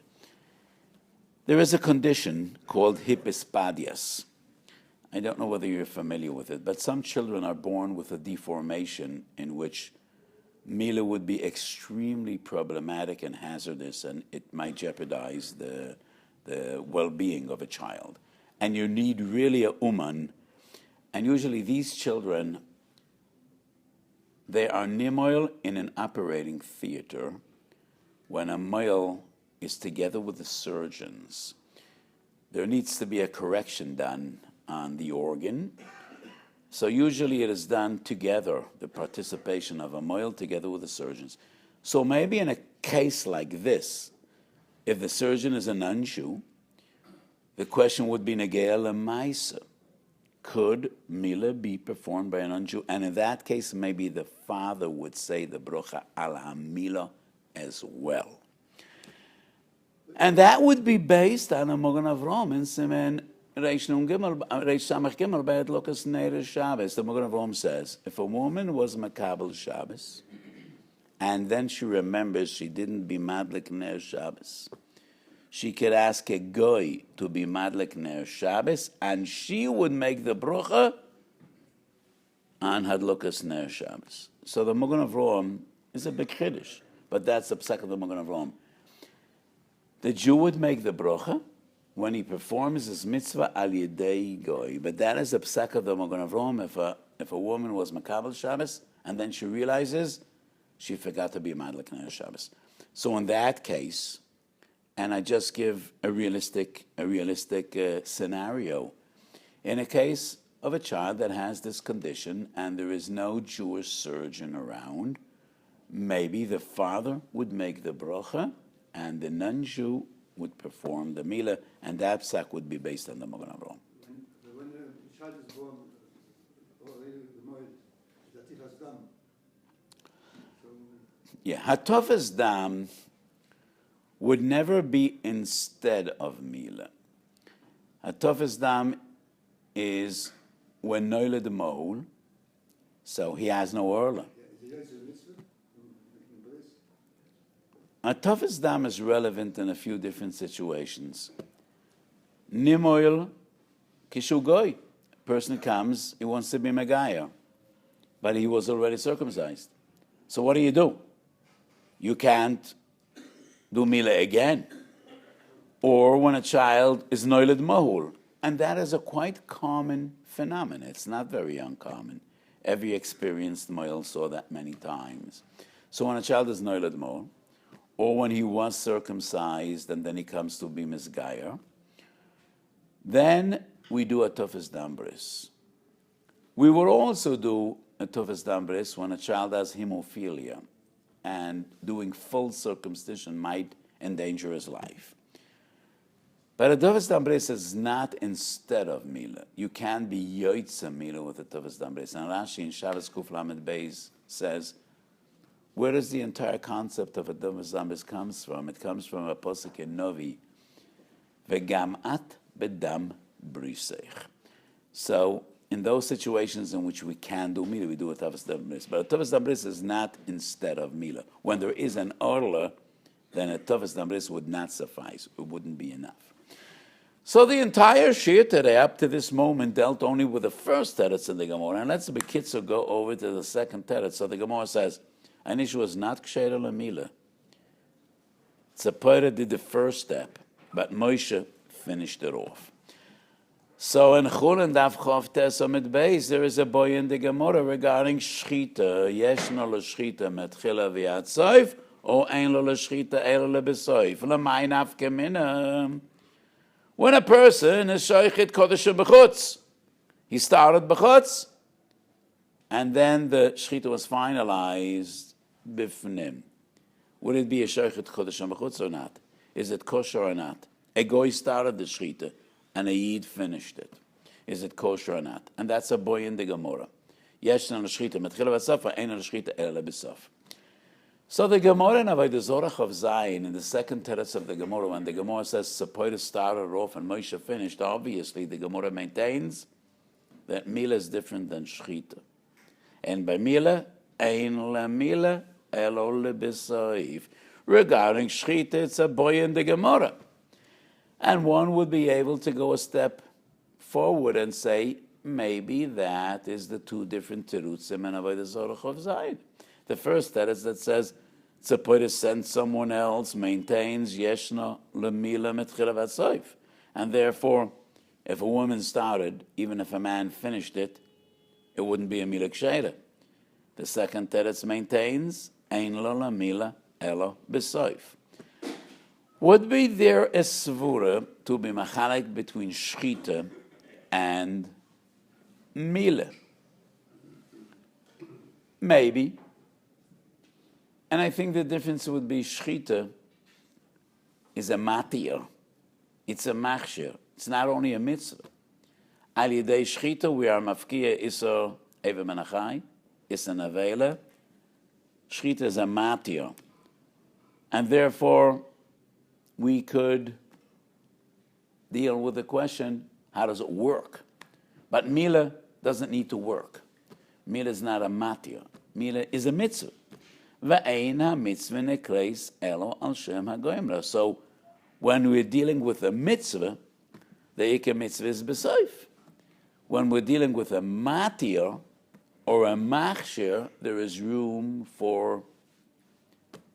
There is a condition called hypispadias. I don't know whether you're familiar with it, but some children are born with a deformation in which milah would be extremely problematic and hazardous, and it might jeopardize the well-being of a child. And you need really a uman. And usually these children, they are nimoil in an operating theater when a moil is together with the surgeons. There needs to be a correction done on the organ. So usually it is done together, the participation of a moil together with the surgeons. So maybe in a case like this, if the surgeon is a non-Jew, the question would be negea lemaisa. Could milah be performed by a non-Jew? And in that case, maybe the father would say the brocha al ha-milah as well. And that would be based on a Mogan Avram in Simen Reish Samach Gimel Beit Lokas Neir Shabbos. The Mogan Avram says, if a woman was Makabel Shabbos, and then she remembers she didn't be Madlik Neir Shabbos, she could ask a goy to be Madlik Neir Shabbos, and she would make the brocha on Hadlokas Neir Shabbos. So the Mogan Avram is a big chiddush, but that's the psak of the Mogan Avram. The Jew would make the brocha when he performs his mitzvah al yedei goy, but that is the psak of the Mogan Avram. If a woman was Makabel Shabbos and then she realizes she forgot to be Madlik Neir Shabbos, so in that case, And I just give a realistic scenario. In a case of a child that has this condition and there is no Jewish surgeon around, maybe the father would make the bracha and the non-Jew would perform the Milah, and that psak would be based on the Magen Avraham. When the child is born, already the moed, the tifas dam. Yeah, hatofas dam would never be instead of Milah. Hatofas dam is when noile the mohul, so he has no orla. Hatofas dam is relevant in a few different situations. Nimoil kishugoy, person comes, he wants to be megaya, but he was already circumcised. So what do? You can't do Milah again. Or when a child is noiled mohul, and that is a quite common phenomenon. It's not very uncommon. Every experienced mohel saw that many times. So when a child is noiled mohul, or when he was circumcised and then he comes to be misgayer, then we do a tofes dam bris. We will also do a tofes dam bris when a child has hemophilia, and doing full circumcision might endanger his life. But a tofes dam bris is not instead of Milah. You can be yoitza Milah with a tofes dam bris. And Rashi in Shabbos Kuf Lamed Beis says, where does the entire concept of a tofes dam bris comes from? It comes from a posuk in Novi, vegam at bedam brisech. So in those situations in which we can do Milah, we do a tofes dam bris. But a tofes dam bris is not instead of Milah. When there is an orla, then a tofes dam bris would not suffice. It wouldn't be enough. So the entire Shiur today, up to this moment, dealt only with the first teretz in the Gemara. And let's bekitzer go over to the second teretz. So the Gemara says, Anish was not ksheira l'milah. Tzapora did the first step, but Moshe finished it off. So in Chul and Daf Chav Tes Amid Beis, there is a boy in the Gemara regarding shchita. Yeshno l'shchita metchila v'yad soif, or ein lo l'shchita elo lebesoif. L'may nafke mina. When a person is shoichet kodesh b'chutz, he started b'chutz, and then the shchita was finalized b'fnim. Would it be a shoichet kodesh b'chutz or not? Is it kosher or not? A goy started the shchita, and a yid finished it. Is it kosher or not? And that's a boy in the Gemara. Yesh na l'shchita metchila v'sof, ein na l'shchita ela b'sof. So the Gemara in Avodah Zorah of Zayin, in the second teretz of the Gemara, when the Gemara says Tzapora started off and Moshe finished, obviously the Gemara maintains that Milah is different than Shchita. And by Milah, ein la Milah elo lebesoif. Regarding Shchita, it's a boy in the Gemara. And one would be able to go a step forward and say, maybe that is the two different terutzim in Avodah Zorah of Zayin. The first teretz that says Tzapora sent someone else maintains yeshna lemila metchila v'soif, and therefore, if a woman started, even if a man finished it, it wouldn't be a milah ksheira. The second teretz maintains ein lo lemila elo b'soif. Would be there a svura to be machalek between shchita and milah? Maybe. And I think the difference would be shchita is a matir. It's a machshir. It's not only a mitzvah. Al yidei shchita, we are mafkiya isor eva menachai, is an avela. Shchita is a matir. And therefore, we could deal with the question, how does it work? But Milah doesn't need to work. Milah is not a matir. Milah is a mitzvah. So when we're dealing with a mitzvah, the ikar mitzvah is b'soif. When we're dealing with a matir or a machshir, there is room for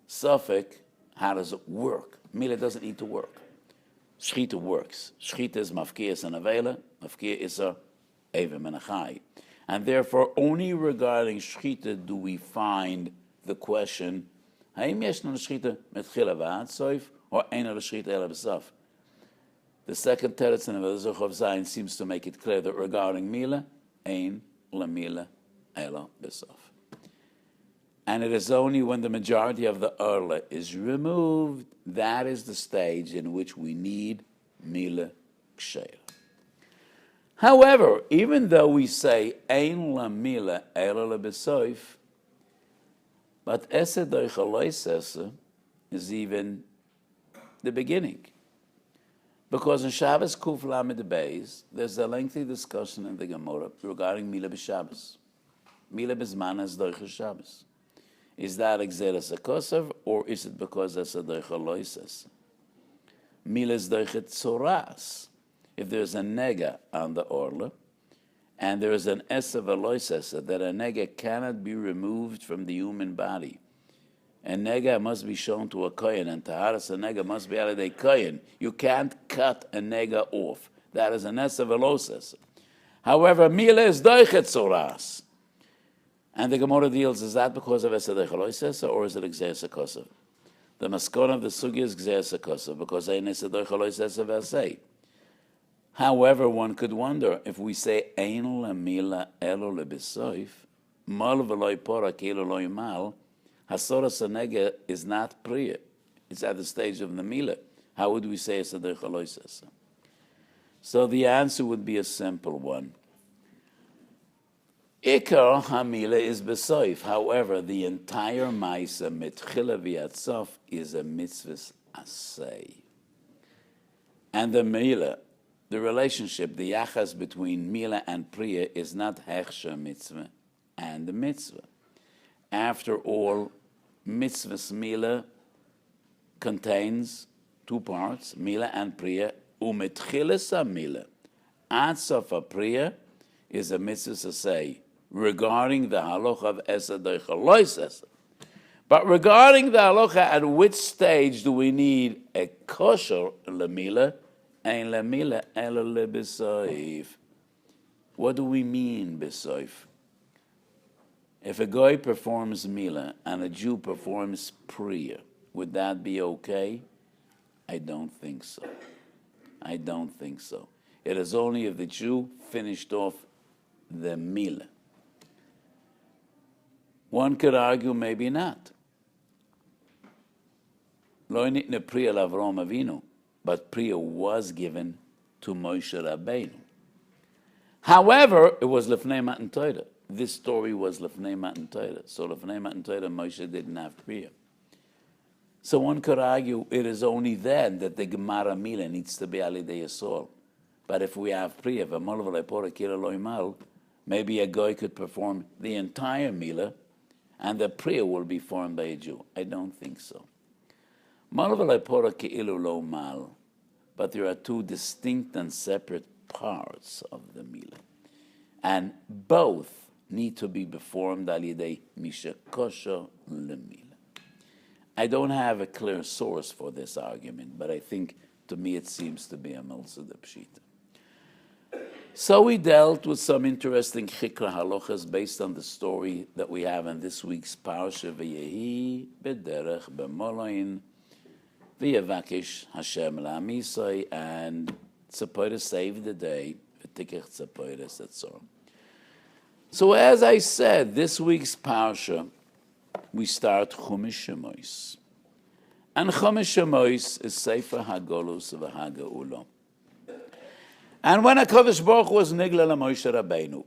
suffix. How does it work? Milah doesn't need to work. Shchita works. Shchita is mafkiya and avela. Mafkiya is a eva menachai. And therefore, only regarding shchita do we find the question, Haim yeshna l'shchita metchila v'ad soif, or ein l'shchita ela b'sof. The second teretz in the Zohar Zayin seems to make it clear that regarding Milah, ein l'milah ela b'sof. And it is only when the majority of the Erla is removed, that is the stage in which we need Milah Ksheira. However, even though we say ein l'milah ela b'sof, but Esed Doichalois is even the beginning. Because in Shabbos Kuf Lamed Beis, there's a lengthy discussion in the Gemara regarding Milah b'Shabbos. Milah b'Zman as Doich Shabbos. Is that Exeres HaKosav, or is it because Esed Doichalois? Milah is Doichet Tzoras. If there's a nega on the orla, and there is an esav aloisesa, that a nega cannot be removed from the human body. A nega must be shown to a kohen, and taharas a nega must be out of a kohen. You can't cut a nega off. That is an esav aloisesa. However, milah is doichet soras. And the Gemara deals, is that because of esav aloisesa, or is it exeres hakosav? The maskon of the sugi is exeres hakosav, because ein esav aloisesa v'asei. However, one could wonder if we say ein l'milah elo lebesoif, mal v'loy pora kilo loy mal, hasoras hanega is not priya. It's at the stage of the milah. How would we say es adei chaloisesa? So the answer would be a simple one. Ikar hamilah is besoif. However, the entire ma'isa mitchila v'yatzof is a mitzvahs asay. And the milah, the relationship, the yachas between milah and priya is not hechsher mitzvah and the mitzvah. After all, mitzvahs milah contains two parts, milah and priya. Umetchilas milah, atzof priya is a mitzvah to say regarding the halacha of esed doichalois esed. But regarding the halacha, at which stage do we need a kosher lemilah? Ein l'milah ela lebesoif. What do we mean besoif? If a guy performs milah and a Jew performs priya, would that be okay? I don't think so. I don't think so. It is only if the Jew finished off the milah. One could argue maybe not. Lo nitne priya l'Avraham Avinu. But priya was given to Moshe Rabbeinu. However, it was Lefnei Matan Torah. This story was Lefnei Matan Torah. So Lefnei Matan Torah, Moshe didn't have priya. So one could argue it is only then that the Gemara Milah needs to be Alidei Yisrael. But if we have priya, maybe a guy could perform the entire Milah, and the priya will be formed by a Jew. I don't think so. But there are two distinct and separate parts of the milah, and both need to be performed alidei mishakosha lemilah. I don't have a clear source for this argument, but I think to me it seems to be a milsa de pshita. So we dealt with some interesting chikra halachas based on the story that we have in this week's parsha v'yehi b'derech b'molayin. V'yavakish Hashem la'amisai, and Tzapora saved the day. V'tikach Tzapora setzor. So as I said, this week's parsha, we start Chumash Shemois. And Chumash Shemois is Sefer HaGolus v'HaGeula. And when HaKadosh Baruch Hu was nigla LaMoshe Rabbeinu,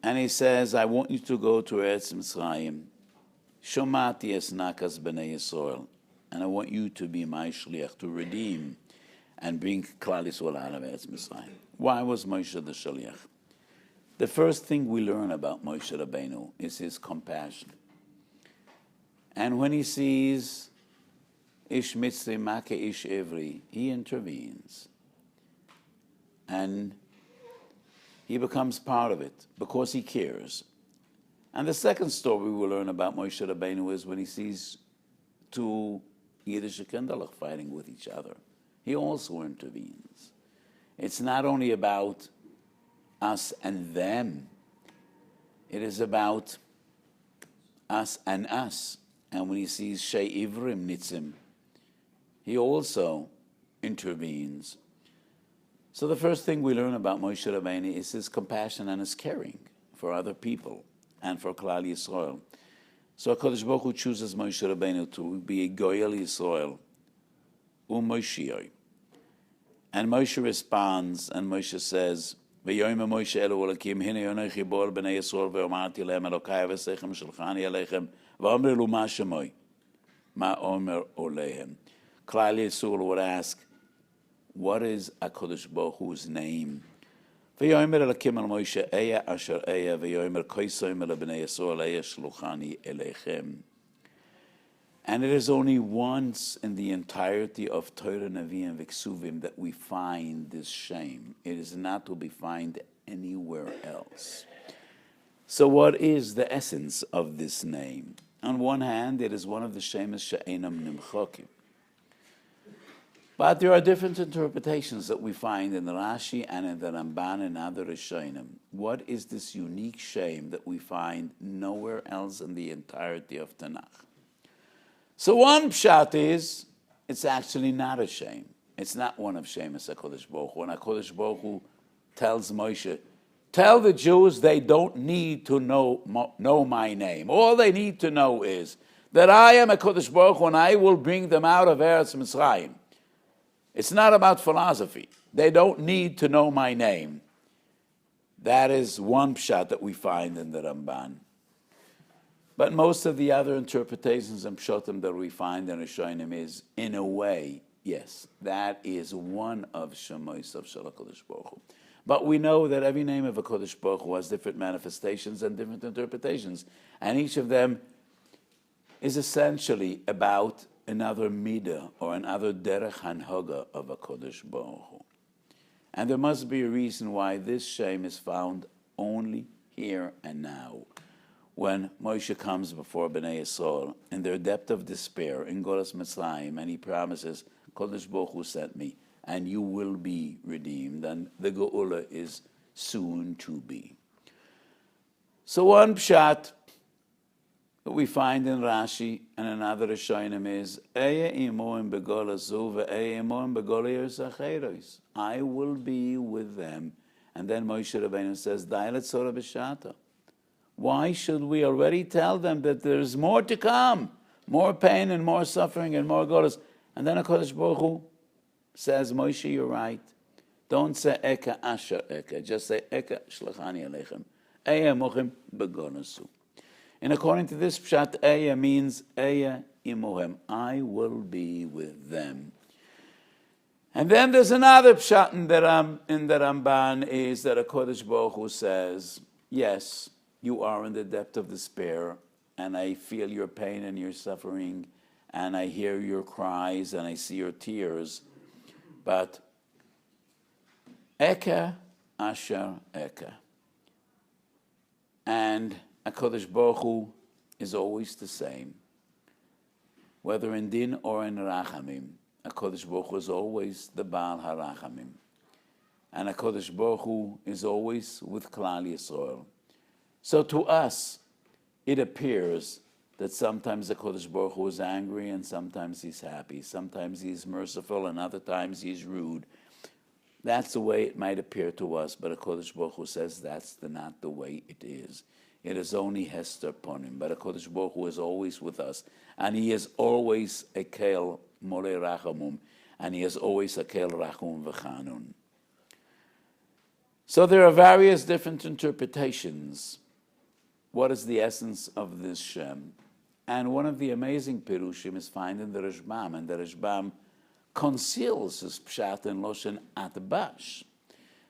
and he says, I want you to go to Eretz Mitzrayim, Shomati es nakas b'nei Yisrael, and I want you to be my shliach, to redeem and bring Klal Yisrael out of Eretz Mitzrayim. Why was Moshe the shliach? The first thing we learn about Moshe Rabbeinu is his compassion. And when he sees Ish Mitzri Make Ish Ivri, he intervenes. And he becomes part of it because he cares. And the second story we learn about Moshe Rabbeinu is when he sees two Yiddish Kinderlach fighting with each other. He also intervenes. It's not only about us and them. It is about us and us. And when he sees Shei Ivrim Nitzim, he also intervenes. So the first thing we learn about Moshe Rabbeinu is his compassion and his caring for other people and for Klal Yisrael. So HaKadosh Baruch Hu chooses Moshe Rabbeinu to be a Goyal Yisrael, Moshiach. And Moshe responds, and Moshe says, "V'yoyim Moshe elu olakim hine yonochi bor b'nei Yisrael v'omarti lehem Elokai v'sechem shelchani alechem v'omer lu ma shemoy ma omer olehem." Klal Yisrael would ask, what is HaKadosh Baruch Hu's name? V'yoyim Elokim al Moshe eya asher eya v'yoyim koisoyim el b'nei Yisrael eya shluchani elechem. And it is only once in the entirety of Torah, Nevi'im, and V'ksuvim that we find this shame. It is not to be found anywhere else. So what is the essence of this name? On one hand, it is one of the shemes she'enam nimchokim. But there are different interpretations that we find in the Rashi and in the Ramban and other Rishonim. What is this unique shame that we find nowhere else in the entirety of Tanakh? So one pshat is, it's actually not a shame. It's not one of Shemes HaKadosh Baruch Hu. When HaKadosh Baruch Hu tells Moshe, tell the Jews they don't need to know my name. All they need to know is that I am HaKadosh Baruch Hu and I will bring them out of Eretz Mitzrayim. It's not about philosophy. They don't need to know my name. That is one pshat that we find in the Ramban. But most of the other interpretations and pshatim that we find in Rishonim is, in a way, yes, that is one of Shemois of HaKadosh Baruch Hu. But we know that every name of HaKadosh Baruch Hu has different manifestations and different interpretations, and each of them is essentially about another midah or another derech hanhaga of HaKadosh Baruch Hu. And there must be a reason why this shame is found only here and now. When Moshe comes before Bnei Yisrael in their depth of despair in Golas Mitzrayim, and he promises, Kodesh Baruch Hu sent me, and you will be redeemed, and the Geula is soon to be. So one pshat that we find in Rashi and another Rishonim is, Eya imoim begola zu ve'eya imoim begola yerzacheros. I will be with them. And then Moshe Rabbeinu says, Dailet Sorah b'shata. Why should we already tell them that there's more to come? More pain and more suffering and more golas. And then HaKadosh Baruch Hu says, Moshe, you're right. Don't say Eka Asher Eka. Just say Eka Shlachani Alechem. Eya Mochim Begonasu. And according to this pshat, Eya means Eya Imohem. I will be with them. And then there's another pshat in the Ramban is that HaKadosh Baruch Hu says, yes, you are in the depth of despair, and I feel your pain and your suffering, and I hear your cries, and I see your tears. But Eka Asher Eka. And HaKadosh Baruch Hu is always the same. Whether in Din or in Rachamim, HaKadosh Baruch Hu is always the Baal HaRachamim. And HaKadosh Baruch Hu is always with Klal Yisrael. So to us, it appears that sometimes the HaKadosh Baruch Hu is angry and sometimes he's happy. Sometimes he's merciful and other times he's rude. That's the way it might appear to us, but HaKadosh Baruch Hu says that's not the way it is. It is only Hester Ponim, but HaKadosh Baruch Hu is always with us. And he is always a Kel More Rachamum, and he is always a Kel Rachum V'chanun. So there are various different interpretations. What is the essence of this Shem? And one of the amazing Pirushim is found in the Rashbam, and the Rashbam conceals his pshat in Loshen Atbash.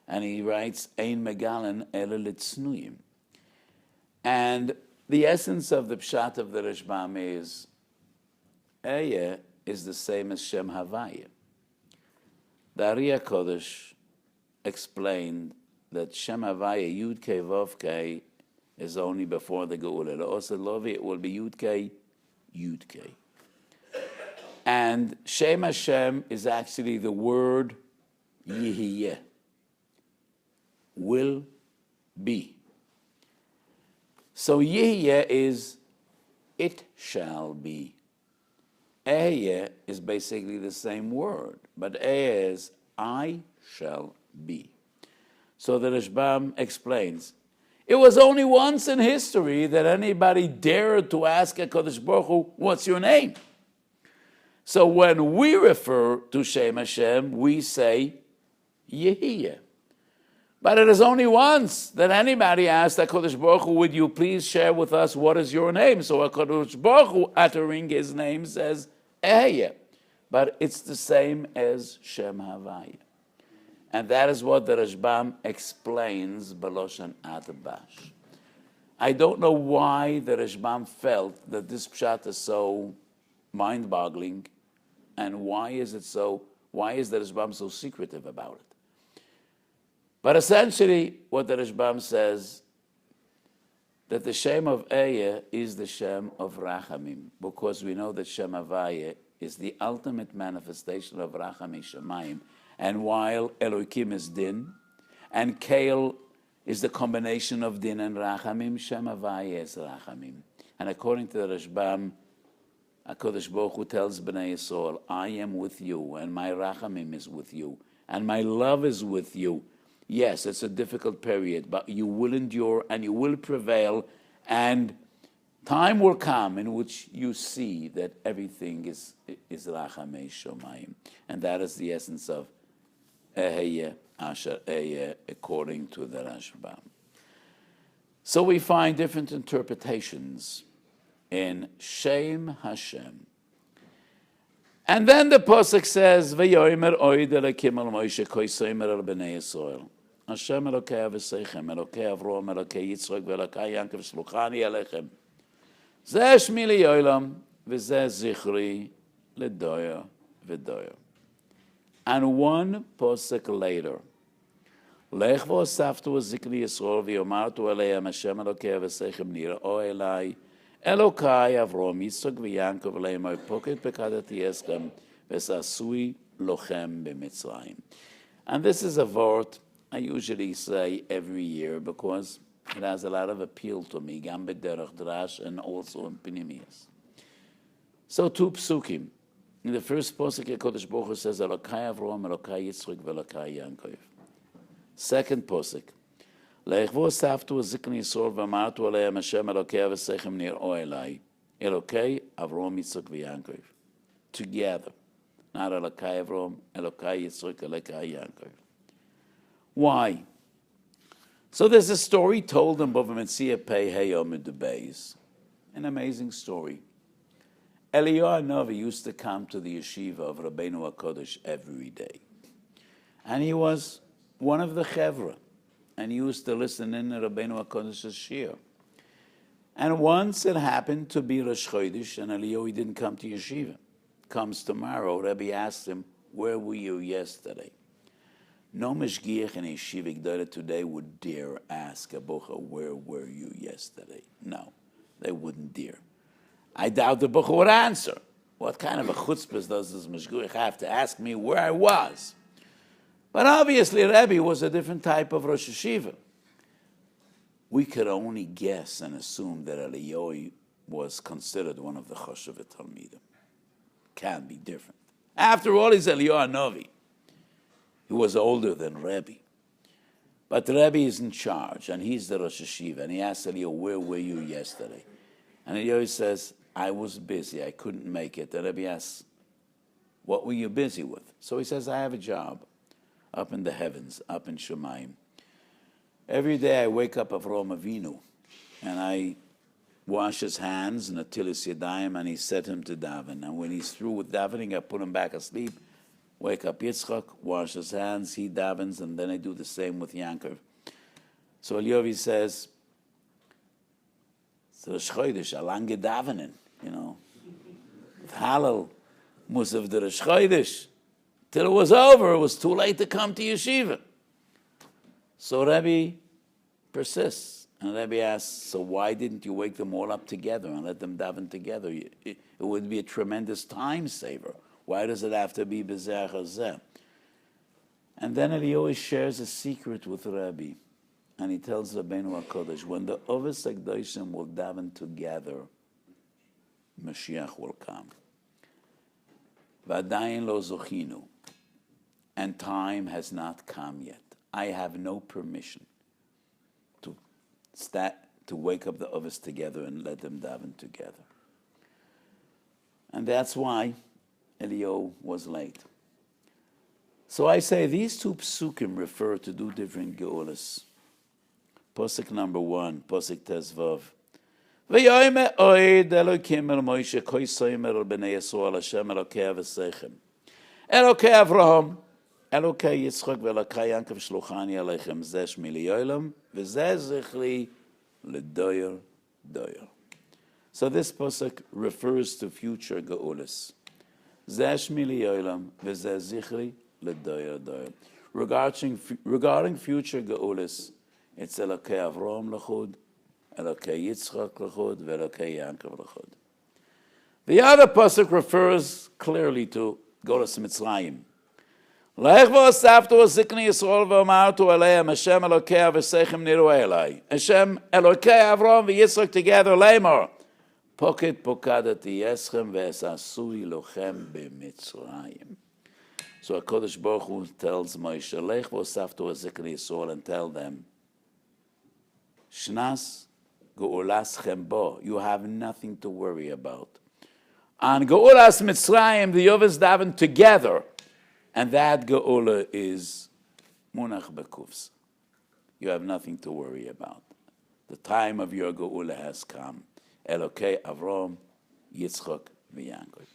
And he writes, Ein Megalen Ele Litznuyim. And the essence of the pshat of the Rashbam is, Eya is the same as Shem Havaya. The Ari HaKodesh explained that Shem Havaya, Yud Kei Vav Kei, is only before the Geula. The Osed Lovi, it will be Yud Kei, Yud Kei. And Shem Hashem is actually the word Yihiyeh, will be. So Yihiyeh is it shall be. Ehyeh is basically the same word, but ehyeh is I shall be. So the Rashbam explains, it was only once in history that anybody dared to ask HaKadosh Baruch Hu, what's your name? So when we refer to Shem Hashem, we say, Yehiye. But it is only once that anybody asked HaKadosh Baruch Hu, would you please share with us what is your name? So HaKadosh Baruch Hu, uttering his name, says, Ehyeh. But it's the same as Shem Havaya. And that is what the Rashbam explains, Baloshan Atabash. I don't know why the Rashbam felt that this pshat is so mind-boggling, and why is the Rashbam so secretive about it? But essentially, what the Rashbam says, that the Shem of Ehyeh is the Shem of Rachamim, because we know that Shem Havaya is the ultimate manifestation of Rachamim Shemayim, and while Elokim is Din, and Kael is the combination of Din and Rachamim, Shem Havaya is Rachamim. And according to the Rashbam, HaKadosh Baruch Hu tells Bnei Yisrael, I am with you, and my Rachamim is with you, and my love is with you. Yes, it's a difficult period, but you will endure, and you will prevail, and time will come in which you see that everything is Rachamei Shomayim. And that is the essence of Ehyeh Asher Ehyeh, according to the Rashbam. So we find different interpretations in Shem Hashem. And then the Pasuk says, V'yomer oid Elokim al Moshe koisomer al b'nei Yisrael. Hashem Elokei Avosechem, Elokei Avraham, Elokei Yitzchak, Elokei Yaakov, Shluchani Alechem. Zeh Shmi li'olam, v'zeh zichri l'doya v'doya. And one Pasuk later, Lech v'osaftu zikri Yisrael, v'yomartu Eleihem, Hashem Elokei Avosechem, nira'o Elai, Elokai Avraham, Yitzchak, v'Yaakov, Eleihem, poket pekadati eschem, v'sasui lochem b'Mitzrayim. And this is a word I usually say every year because it has a lot of appeal to me, Gam b'derech drash and also in Pnimius. So two psukim. In the first pasuk, HaKadosh Baruch Hu says, Elokai Avraham, Elokai Yitzchak, v'Elokai Yaakov. Second pasuk, Lech v'osaftu zikni Yisrael v'amartu Eleihem, Hashem Elokei Avosechem nir'o Elai, Elokei Avraham, Yitzchak, v'Yaakov. Together. Not Elokai Avraham, Elokai Yitzchak, Elokai Yaakov. Why? So there's a story told in Bava Metzia Pei Hayom Beis. An amazing story. Eliyahu Hanavi used to come to the yeshiva of Rabbeinu HaKodesh every day. And he was one of the Chevra. And he used to listen in Rabbeinu HaKodesh's shiur. And once it happened to be Rosh Chodesh, and Eliyahu didn't come to yeshiva. Comes tomorrow, Rebbe asked him, where were you yesterday? No meshgiach in a yeshiva g'dayla today would dare ask a bocha, where were you yesterday? No, they wouldn't dare. I doubt the bocha would answer. What kind of a chutzpah does this meshgiach have to ask me where I was? But obviously Rebbe was a different type of Rosh Yeshiva. We could only guess and assume that Eliyahu was considered one of the Choshevet Talmidim. Can't be different. After all, he's Eliyahu Hanavi. He was older than Rebbe. But Rebbe is in charge, and he's the Rosh Yeshiva. And he asks Eliyahu, where were you yesterday? And Eliyahu says, I was busy. I couldn't make it. And Rebbe asks, what were you busy with? So he says, I have a job up in the heavens, up in Shemayim. Every day I wake up Avraham Avinu, and I wash his hands, Natilis Yadayim, and he set him to daven. And when he's through with davening, I put him back asleep. Wake up Yitzchak, wash his hands, he davens, and then I do the same with Yaakov. So Eliyahu says, it's Rosh Chodesh, alang gedavenen, with Hallel, Musaf the Rosh Chodesh. Till it was over, it was too late to come to yeshiva. So Rebbe persists, and Rebbe asks, so why didn't you wake them all up together and let them daven together? It would be a tremendous time saver. Why does it have to be B'zeh Chazeh? And then Eliyahu shares a secret with Rebbe, and he tells Rabbeinu HaKodesh, when the Ovis HaKdoshim will daven together, Mashiach will come. V'adayin lo zochinu, and time has not come yet. I have no permission to wake up the others together and let them daven together. And that's why Eliyahu was late. So I say these two psukim refer to two different geulas. Pasuk number 1, Pasuk Tezvav. V'yoyme oid Elokim el Moshe koysoyim el b'nei Yisrael Hashem Elokei Avosechem Elokei Avraham Elokei Yitzchak v'Elokei Yaakov shluchani alechem zeh shmi li'olam v'zeh zichri l'doyer doyer. So this pasuk refers to future geulas. Zeh shmi li'olam v'zeh zichri l'doyer doyer. Regarding future geulas, it's Elokei Avraham l'chud, Elokei Yitzchak l'chud, v'Elokei Yaakov l'chud. The other pasuk refers clearly to Golas Mitzrayim. Lech v'osaftu zikni Yisrael v'omartu aleim Hashem Elokei Avosechem niru elai. Hashem Elokei Avraham v'Yitzchak together lemor. Poket pokadati yeschem v'esasui lochem b'Mitzrayim. So HaKadosh Baruch Hu tells Moshe, Lech v'osaftu zikni Yisrael, and tell them, Shnas Geulas bo, you have nothing to worry about. On Geulas Mitzrayim, the Yovas daven together, and that Geula is Munach Bekufs. You have nothing to worry about. The time of your Geula has come. Elokei Avraham, Yitzchak, v'Yaakov.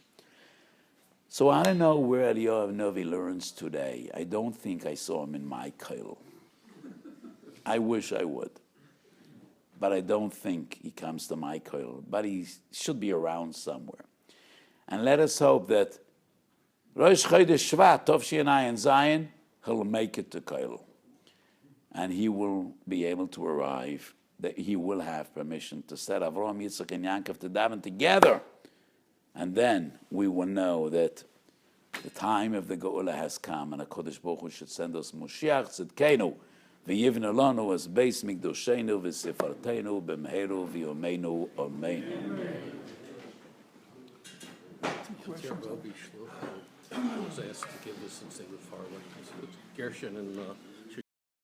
So I don't know where Eliyahu Novi learns today. I don't think I saw him in my koil. I wish I would. But I don't think he comes to my koil. But he should be around somewhere. And let us hope that Rosh Chodesh Shvat, Tov Shinai and Zion, he'll make it to koil. And he will be able to arrive, that he will have permission to set Avraham, Yitzchak, and Yaakov to daven together. And then we will know that the time of the Geula has come, and HaKadosh Baruch Hu should send us Moshiach Tzidkenu, v'yivna lanu as beis mikdoshenu v'sefartenu b'mheru v'yomeinu amen. Rabbi Shlit was asked to give this and say the following. Gershon and